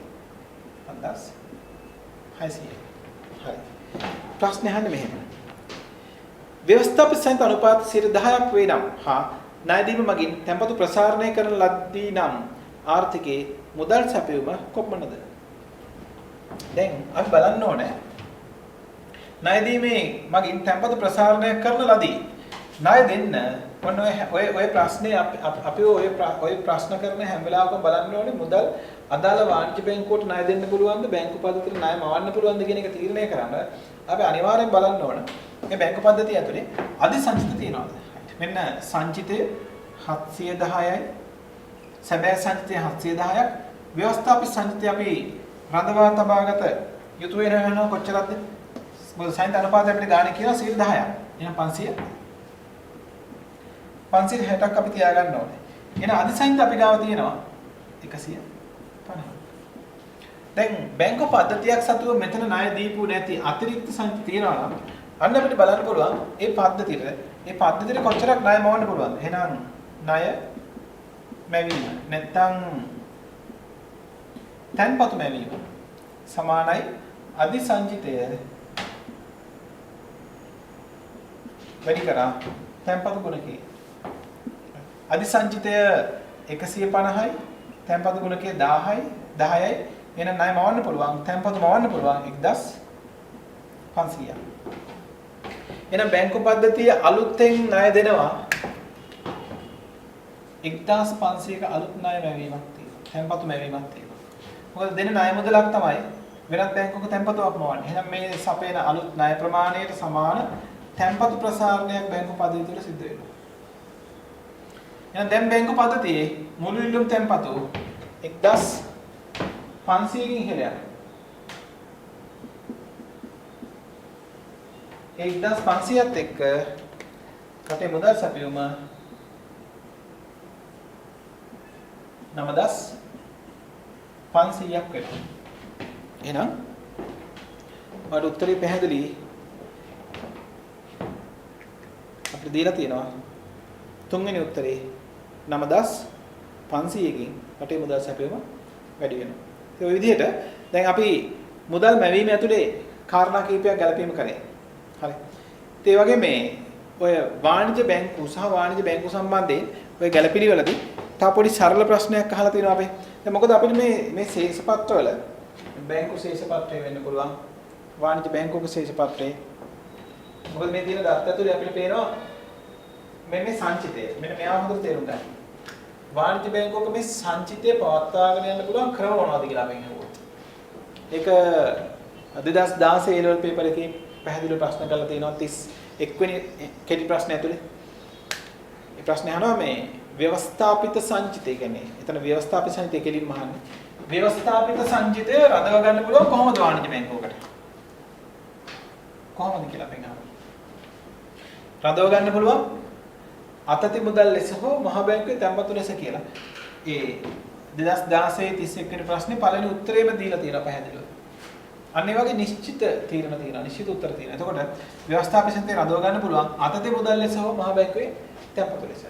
5600යි. හරි. ප්‍රශ්නේ අහන්නේ මෙහෙම. ව්‍යවස්ථාපිත සංහිත අනුපාත 10ක් වේ නම් හා ණය දීම මගින් තැන්පතු ප්‍රසාරණය කරන ලද්දී නම් ආර්ථිකයේ මුදල් සැපයුම කොපමණද? දැන් අපි බලන්න ඕනේ ණය දීමේ මගින් තැන්පතු ප්‍රසාරණය කරන ලදී. ණය දෙන්න ඔන්න ඔය ප්‍රශ්නේ අපි ඔය ප්‍රශ්න කරන හැම වෙලාවකම බලන්න ඕනේ මුදල් අදාළ වාණිජ්‍ය බැංකුවට ණය දෙන්න පුළුවන්ද බැංකු පද්ධතියට ණය මවන්න පුළුවන්ද කියන එක තීරණය කරන්න අපි අනිවාර්යෙන් බලන්න ඕන මේ බැංකු පද්ධතිය ඇතුලේ අධිසංචිත තියනවාද? මෙන්න සංචිතය 710යි සැබෑ සංචිතය 710ක් ව්‍යවස්ථාපිත සංචිතය අපි රඳවා තබාගත යුතු වෙනවා කොච්චරද? මොකද සංචිත අනුපාතය අපිට ගානේ කියලා 10ක්. එහෙනම් 560ක් අපි තියාගන්න ඕනේ. එහෙනම් අධිසංචිත අපි ගාව තියෙනවා 150. දැන් බැංකු පද්ධතියක් සතුව මෙතන ණය දීපු නැති අතිරික්ත සංචිත තියනවා නම් අන්න අපිට බලන්න පුළුවන් මේ පද්ධතියට කොච්චරක් ණය මවන්න පුළුවන්ද? එහෙනම් ණය මැවීම නැත්නම් තැන්පතු මැවීම සමානයි අධිසංචිතය වැඩි කරා තැන්පතු ගුණකයේ. අධිසංචිතය 150යි තැන්පතු ගුණකයේ 10යි 10යි. එහෙනම් ණය මවන්න පුළුවන් තැන්පතු මවන්න පුළුවන් 1500ක්. එහෙනම් බැංකු පද්ධතිය අලුතෙන් ණය දෙනවා 1500ක අලුත් ණය මැවීමක් තියෙනවා. තැන්පතු මැවීමක් තියෙනවා. මොකද දෙන ණය මුදලක් තමයි වෙනත් බැංකුවක තැන්පතුවක් මවන්නේ. එහෙනම් මේ සපේන අලුත් ණය ප්‍රමාණයට සමාන තැන්පතු ප්‍රසාරණයක් බැංකු පද්ධතිය තුළ සිද්ධ වෙනවා. එහෙනම් දැන් බැංකු පද්ධතියේ මුළු ඉල්ලුම් තැන්පතු 1500කින් ඉහළ යනවා. 1500ත් එක්ක රටේ මුදල් සැපයුම 9500ක් වෙනවා. එහෙනම් මට උත්තරේ පැහැදිලි අපිට දීලා තියෙනවා තුන්වෙනි උත්තරේ 9500කින් රටේ මුදල් සැපයුම වැඩි වෙනවා. ඒ විදිහට දැන් අපි මුදල් මැවීම ඇතුලේ කාරණා කීපයක් ගැලපීම කරේ. හරි. ඒ වගේ මේ ඔය වාණිජ්‍ය බැංකු සහ වාණිජ්‍ය බැංකු සම්බන්ධයෙන් ඔය ගැලපිලිවලදී තව පොඩි සරල ප්‍රශ්නයක් අහලා තියෙනවා අපි. දැන් මොකද අපිට මේ ශේෂපත්‍රවල බැංකු ශේෂපත්‍රය වෙන්න පුළුවන් වාණිජ්‍ය බැංකුවක ශේෂපත්‍රය. මොකද මේ තියෙන දත්ත ඇතුලේ අපිට පේනවා මේ සංචිතය. මෙන්න මෙයා හොඳට තේරුම් ගන්න. වාණිජ්‍ය බැංකුවක මේ සංචිතය පවත්වාගෙන යන්න පුළුවන් ක්‍රම මොනවද කියලා අපි අහුවොත්. ඒක 2016 A level paper එකේ පැහැදිලිව ප්‍රශ්න කරලා තියෙනවා 31 වෙනි කෙටි ප්‍රශ්න ඇතුලේ. මේ ප්‍රශ්නේ අහනවා මේ ව්‍යවස්ථාපිත සංචිතය කියන්නේ. එතන ව්‍යවස්ථාපිත සංචිතය කෙලින්ම අහන්නේ. ව්‍යවස්ථාපිත සංචිතය රඳව ගන්න පුළුවන් කොහොමද වාණිජ්‍ය බැංකුවකට? කොහොමද කියලා අපි අහනවා. රඳව ගන්න පුළුවන් අතති මුදල් ලෙස හෝ මහ බැංකුවේ තැන්පතු ලෙස කියලා. ඒ 2016 31 වෙනි ප්‍රශ්නේ පළවෙනි උත්තරේම දීලා තියෙනවා පැහැදිලිව. අන්න ඒ වගේ නිශ්චිත තීරණ තියෙනවා. නිශ්චිත උත්තර තියෙනවා. එතකොට ව්‍යවස්ථාපිත සංචිතය රඳව ගන්න පුළුවන් අතති මුදල් ලෙස හෝ මහ බැංකුවේ තැන්පතු ලෙස.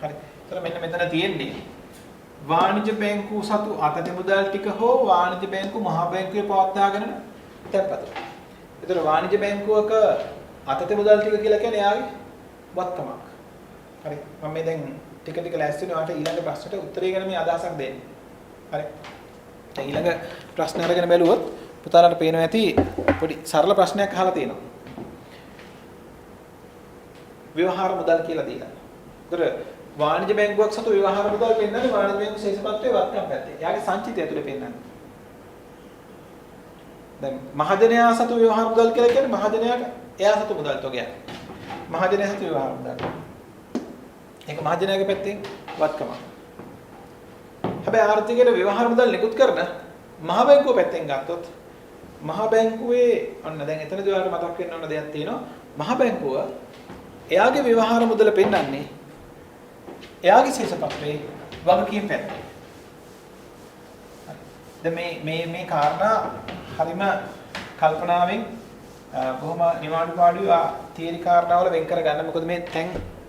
හරි. ඒතර මෙන්න මෙතන තියෙන්නේ වාණිජ්‍ය බැංකුව සතු අතති මුදල් ටික හෝ වාණිජ්‍ය බැංකුව මහ බැංකුවේ පවත්වාගෙන තැන්පතු. ඒතර වාණිජ්‍ය බැංකුවක අතති මුදල් ටික කියලා කියන්නේ යාගේ වත්කමක්. හරි. මම මේ දැන් ටික ලෑස්ති වෙනවා ඊළඟ ප්‍රශ්නට උත්තරය ගැන මේ අදහසක් දෙන්න. හරි. දැන් ඊළඟ ප්‍රශ්න අරගෙන බැලුවොත් පුතාලට පේනවා ඇති පොඩි සරල ප්‍රශ්නයක් අහලා තියෙනවා. ව්‍යවහාර මුදල් කියලා දීලා. ඒතර වාණිජ්‍ය බැංකුවක් සතු ව්‍යවහාර මුදල් පෙන්නන්නේ වාණිජ්‍ය බැංකුව ශේෂපත්‍රයේ වත්කම් පැත්තේ. එයාගේ සංචිතය ඇතුලේ පෙන්නන්නේ. දැන් මහජනයා සතු ව්‍යවහාර මුදල් කියලා කියන්නේ මහජනයාට එයා සතු මුදල් තොගයක්. මහජනයා සතු ව්‍යවහාර මුදල්. ඒක මහජනයාගේ පැත්තෙන් වත්කමක්. හැබැයි ආර්ථිකයේ ව්‍යවහාර මුදල් නිකුත් කරන මහ බැංකුව පැත්තෙන් ගත්තොත් මහ බැංකුවේ ඔන්න දැන් එතනදී ඔයාලට මතක් වෙන්න ඕන දෙයක් තියෙනවා. මහ බැංකුව එයාගේ ව්‍යවහාර මුදල පෙන්නන්නේ එයාගේ ශේෂපත්‍රයේ වගකීම් පැත්තේ. දැන් මේ කාරණා හරිම කල්පනාවෙන් බොහොම නිවාඩු පාඩුව තියරි කාරණාවල වෙන් කර ගන්න. මොකද මේ තැන්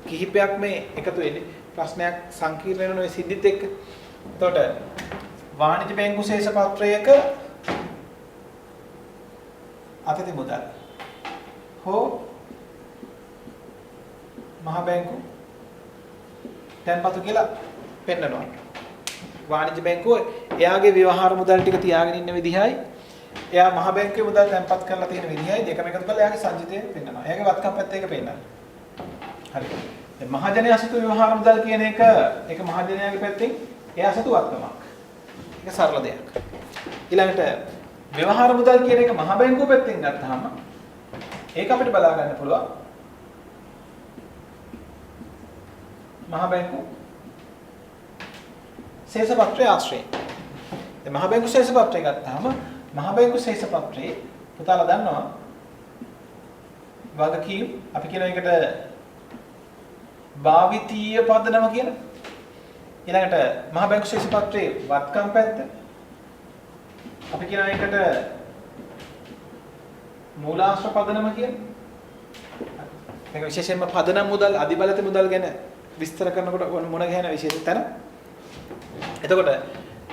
කිහිපයක් මේ එකතු වෙන්නේ. ප්‍රශ්නයක් සංකීර්ණ වෙන ඔය සිද්ධිත් එක්ක. එතකොට වාණිජ බැංකු ශේෂ පත්‍රයක අතිති මුදල් හෝ මහ බැංකු තැන්පතු කියලා පෙන්නනවා. වාණිජ බැංකුව එයාගේ ව්‍යවහාර මුදල් ටික තියාගෙන ඉන්න විදිහයි එයා මහ බැංකුවේ මුදල් තැන්පත් කරලා තියෙන විදිහයි දෙකම එකතු කරලා එයාගේ සංචිතය පෙන්නනවා. එයාගේ වත්කම් පැත්ත එක පෙන්නනවා. හරි. දැන් මහජනයා සතු ව්‍යවහාර මුදල් කියන එක ඒක මහජනයාගේ පැත්තෙන් එයා සතු වත්කමක්. ඒක සරල දෙයක්. ඊළඟට ව්‍යවහාර මුදල් කියන එක මහ බැංකුව පැත්තෙන් ගත්තාම ඒක අපිට බලා ගන්න පුළුවන්. මහ බැංකු ශේෂ පත්‍රයේ ආශ්‍රයෙන්. දැන් මහ බැංකු ශේෂ පත්‍රය ගත්තාම මහ බැංකු ශේෂ පත්‍රයේ පුතාලා දන්නවා වගකීම් අපි කියන එකට භාවිතීය පදනම කියලා. ඊළඟට මහ බැංකු ශේෂ පත්‍රයේ වත්කම් පැත්ත අපි කියන එකට මූලාශ්‍ර පදනම කියලා. මේක විශේෂයෙන්ම පදනම් මුදල් අධිබලති මුදල් ගැන විස්තර කරනකොට මොන ගැන විශේෂ තැන. එතකොට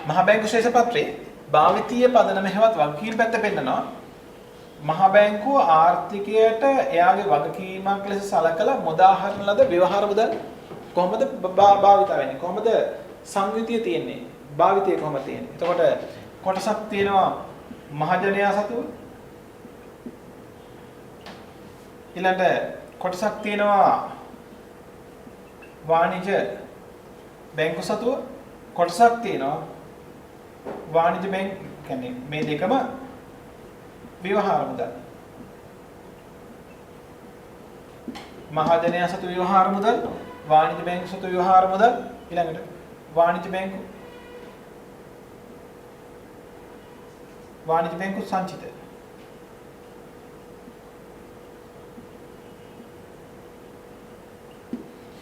මහ බැංකු ශේෂ පත්‍රයේ භාවිතීය පදනම හැවත් වගකීම් පැත්ත පෙන්නනවා. මහ බැංකුව ආර්ථිකයට එයාගේ වගකීමක් ලෙස සලකලා මුදාහරන ලද ව්‍යවහාර මුදල් කොහොමද භාවිත වෙන්නේ? කොහොමද සංයුතිය තියෙන්නේ? භාවිතය කොහොමද තියෙන්නේ? එතකොට කොටසක් තියෙනවා මහජනයා සතුව. ඊළඟට කොටසක් තියෙනවා වාණිජ බැංකු සතුව. කොටසක් තියෙනවා වාණිජ බැංකු කියන්නේ මේ දෙකම ව්‍යවහාර මුදල්. මහජනයා සතු ව්‍යවහාර මුදල්, වාණිජ බැංකු සතු ව්‍යවහාර මුදල්, ඊළඟට වාණිජ බැංකු සංචිත.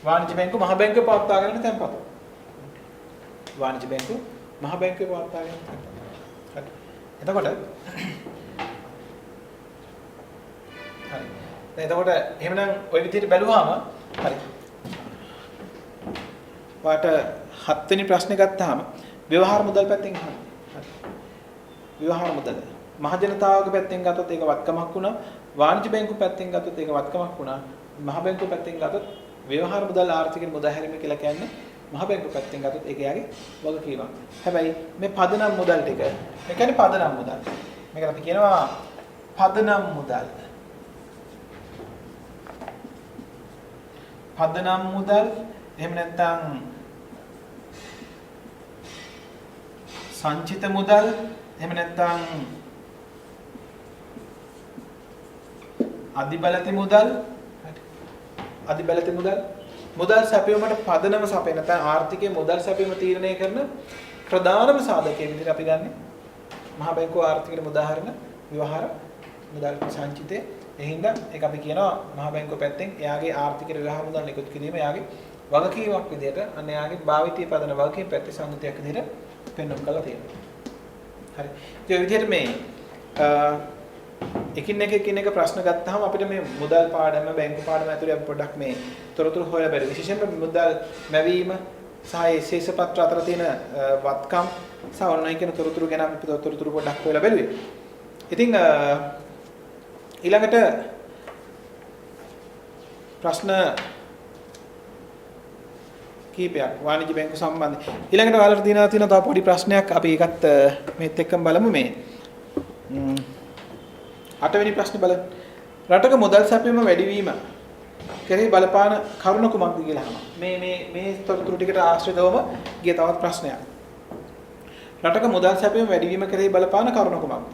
වාණිජ බැංකු මහ බැංකුවේ පවත්වාගෙන තැන්පතු. වාණිජ බැංකු මහ බැංකුවේ පවත්වාගෙන තැන්පතු. හරි. එතකොට එතකොට එහෙමනම් ওই විදිහට බැලුවාම හරි. වාට 7 වෙනි ප්‍රශ්නේ ගත්තාම ව්‍යවහාර මුදල් පැත්තෙන් හරි. ව්‍යවහාර මුදල් මහ ජනතාවගේ පැත්තෙන් ගත්තොත් ඒක වත්කමක් වුණා. වාණිජ බැංකු පැත්තෙන් ගත්තොත් ඒක වත්කමක් වුණා. මහ බැංකු පැත්තෙන් ගත්තොත් ව්‍යවහාර මුදල් ආර්ථිකයේ මුදාහැරීම කියලා කියන්නේ මහ බැංකු පැත්තෙන් ගත්තොත් ඒක යාගේ වගකීමක්. හැබැයි මේ පදනම් මුදල් ටික මේ කියන්නේ පදනම් මුදල්. මේකට අපි කියනවා පදනම් මුදල්. පදනම් මුදල් එහෙම නැත්නම් සංචිත මුදල් එහෙම නැත්නම් අධිබලති මුදල්. අධිබලති මුදල් සැපයීමට පදනම සපයන නැත්නම් ආර්ථිකයේ මුදල් සැපයීම තීරණය කරන ප්‍රධානම සාධකයේ විදිහට අපි ගන්නෙ මහ බැංකුව ආර්ථිකයට මුදාහරන ව්‍යවහාර මුදල් සංචිතේ. එහින්දා ඒක අපි කියනවා මහ බැංකුව පැත්තෙන් එයාගේ ආර්ථිකයට ව්‍යවහාර මුදල් නිකුත් කිරීම එයාගේ වගකීමක් විදිහට අන්න එයාගේ භාවිතීය පදන වගකීම් පැත්තේ සංගතියක් විදිහට පෙන්වන්න කරලා තියෙනවා. හරි. ඒ විදිහට මේ එකින් එක ප්‍රශ්න ගත්තාම අපිට මේ මුදල් පාඩම බැංකු පාඩම ඇතුලේ අපි පොඩ්ඩක් මේ තොරතුරු හොයලා බැලුවා. විශේෂයෙන්ම මුදල් මැවීම සහ ඒ ශේෂ පත්‍ර අතර තියෙන වත්කම් සහ ඔන්ලයින් කියන තොරතුරු ගැන අපි තොරතුරු පොඩ්ඩක් හොයලා බැලුවේ. ඉතින් ඊළඟට ප්‍රශ්න කීපයක් වාණිජ්‍ය බැංකු සම්බන්ධ. ඊළඟට ඔයාලට තියෙන තව පොඩි ප්‍රශ්නයක් අපි ඒකත් මේත් එක්කම බලමු මේ. 8 වෙනි ප්‍රශ්නේ බලන්න. රටක මුදල් සැපයීම වැඩිවීම කෙරෙහි බලපාන කරුණ කුමක්ද කියලා අහනවා. මේ තොරතුරු ටිකට ආශ්‍රිතවම ගිය තවත් ප්‍රශ්නයක්. රටක මුදල් සැපයීම වැඩිවීම කෙරෙහි බලපාන කරුණ කුමක්ද?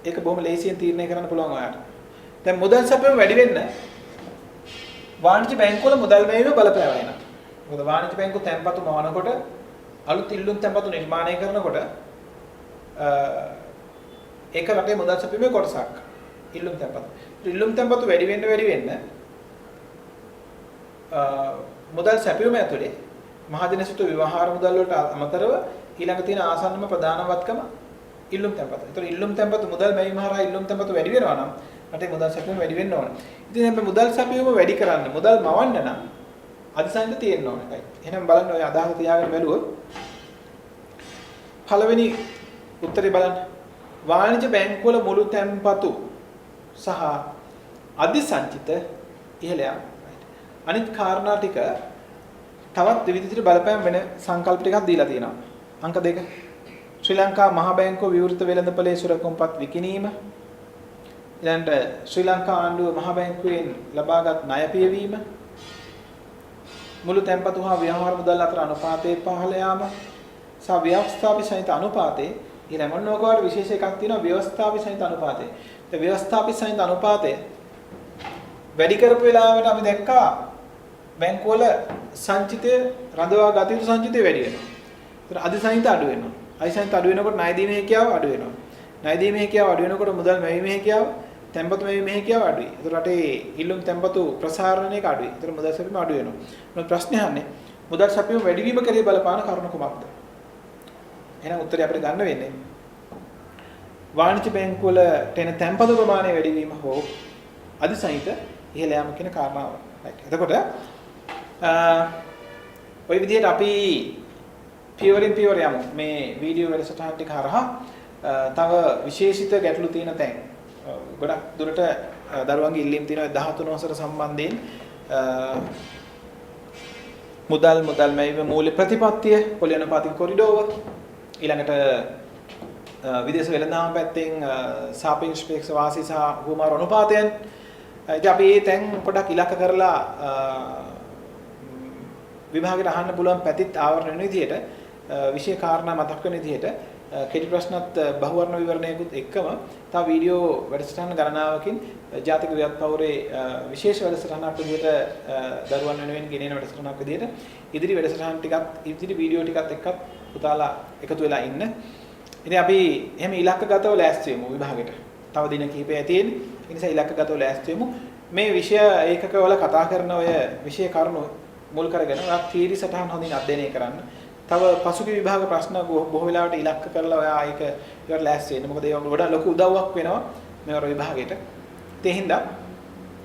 ඒක බොහොම ලේසියෙන් තීරණය කරන්න පුළුවන් ඔයාලට. දැන් මුදල් සැපයීම වැඩි වෙන්න වාණිජ්‍ය බැංකුවල මුදල් වැයීම බලපෑම වෙනවා. මොකද වාණිජ්‍ය බැංකුව තැන්පතු නොවනකොට අලුත් ඉල්ලුම් තැන්පතු නිර්මාණය කරනකොට ඒක රටේ මුදල් සැපීමේ කොටසක්. ඉල්ලුම් තැන්පතු වැඩි වෙන්න මුදල් සැපීම ඇතුලේ මහජනසතු ව්‍යවහාර මුදල් වලට අමතරව ඊළඟ තියෙන ආසන්නම ප්‍රධාන වත්කම ඉල්ලුම් තැන්පතු. ඒතර ඉල්ලුම් තැන්පතු මුදල් මැවීම හරහා ඉල්ලුම් තැන්පතු වැඩි වෙනවා නම් රටේ මුදල් සැපයීම වැඩි වෙන්න ඕන. ඉතින් අපි මුදල් සැපයීම වැඩි කරන්න මුදල් මවන්න නම් අධිසංඛ්‍ය තියෙන්න ඕනේ. එහෙනම් බලන්න ඔය අදහස තියාගෙන බැලුවොත් පළවෙනි උත්තරේ බලන්න. වාණිජ බැංකුවල මුළු තැන්පතු සහ අධිසංචිත ඉහළ යාම. අනිත් කාරණා ටික තවත් විවිධ බලපෑම් වෙන සංකල්ප ටිකක් දීලා තියෙනවා. අංක 2. ශ්‍රී ලංකා මහා බැංකුව විවෘත වෙළඳපොලේ සුරකුම්පත් විකිණීම. ඊළඟට ශ්‍රී ලංකා ආණ්ඩුව මහා බැංකුවෙන් ලබාගත් ණය පියවීම. මුළු තැන්පතු හා ව්‍යවහාර මුදල් අතර අනුපාතයේ පහළ යාම. සහ ව්‍යවස්ථාපිත අනුපාතයේ ඊළඟ මොනවාකට විශේෂ එකක් තියෙනවා ව්‍යවස්ථාපිත අනුපාතය. ඒ ව්‍යවස්ථාපිත අනුපාතය වැඩි කරපු වෙලාවට අපි දැක්කා බැංකුවල සංචිතය රඳවා ගත යුතු සංචිතය වැඩි වෙනවා. ඒතර අධිසංචිත අඩු වෙනවා. අධිසංචිත අඩු වෙනකොට ණය දීමේ හැකියාව අඩු වෙනවා. ණය දීමේ හැකියාව අඩු වෙනකොට මුදල් මැවීමේ හැකියාව, තැන්පතු මැවීමේ හැකියාව අඩුයි. ඒතර රටේ ඉල්ලුම් තැන්පතු ප්‍රසාරණයක අඩුයි. ඒතර මුදල් සැපීම අඩු වෙනවා. මොකද ප්‍රශ්නේ අහන්නේ මුදල් සැපීම වැඩි වීම කරේ බලපාන කරුණු කුමක්ද? එහෙනම් උත්තරය අපිට ගන්න වෙන්නේ වාණිජ බැංකුවල තෙන තැන්පතු ප්‍රමාණය වැඩි වීම හෝ අධිසංචිත ඉහළ යාම කියන කාරණාව. එතකොට ওই විදිහට අපි පියවරින් පියවර යමු. මේ වීඩියෝ වැඩසටහන් ටික හරහා තව විශේෂිත ගැටලු තියෙන තැන් ගොඩක් දුරට දරුවන්ගේ ඉල්ලීම් තියෙනවා 13 වසර සම්බන්ධයෙන් මුදල් මැවීම මූල්‍ය ප්‍රතිපත්තිය පොලි අනුපාතික කොරිඩෝව ඊළඟට විදේශ වෙළඳාම පැත්තෙන් සාපේක්ෂ වාසි සහ හුමාර අනුපාතයන් ඉතින් අපි මේ තැන් පොඩක් ඉලක්ක කරලා විභාගයට අහන්න පුළුවන් පැතිත් ආවරණ වෙන විදිහට විශේෂ කාරණා මතක් වෙන විදිහට කෙටි ප්‍රශ්නත් බහුවර්ණ විවරණයකුත් එක්කම තව වීඩියෝ වැඩසටහන් ගණනාවකින් ජාතික ව්‍යාපෘතියේ විශේෂ වැඩසටහනක් විදිහට දරුවන් වෙනුවෙන් ගෙනෙන වැඩසටහනක් විදිහට ඉදිරි වැඩසටහන් ටිකත් ඉදිරි වීඩියෝ ටිකත් එක්කත් පුතාලා එකතු වෙලා ඉන්න. ඉතින් අපි එහෙම ඉලක්කගතව ලෑස්ති වෙමු විභාගෙට. තව දින කිහිපයක් තියෙන. ඒ නිසා ඉලක්කගතව ලෑස්ති වෙමු. මේ විෂය ඒකකවල කතා කරන ඔය විෂය කරුණු මුල් කරගෙන ඔයා තීරි සටහන් හොඳින් අධ්‍යයනය කරන්න. තව පසුගිය විභාග ප්‍රශ්න බොහෝ වෙලාවට ඉලක්ක කරලා ඔයා ඒක ඉවර ලෑස්ති වෙන්න. මොකද ඒක වඩා ලොකු උදව්වක් වෙනවා මේ විභාගයට. ඒ හින්දා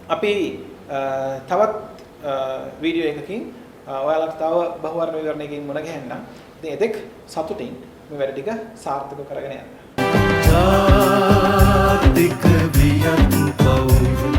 අපි තවත් වීඩියෝ එකකින් ඔයාලට තව බහුවර්ණ විවරණයකින් මුණ ගැහෙන්න. ඉතින් එතෙක් සතුටින් මේ වැඩ ටික සාර්ථක කරගෙන යන්න. ජාතික වියත් පවුල්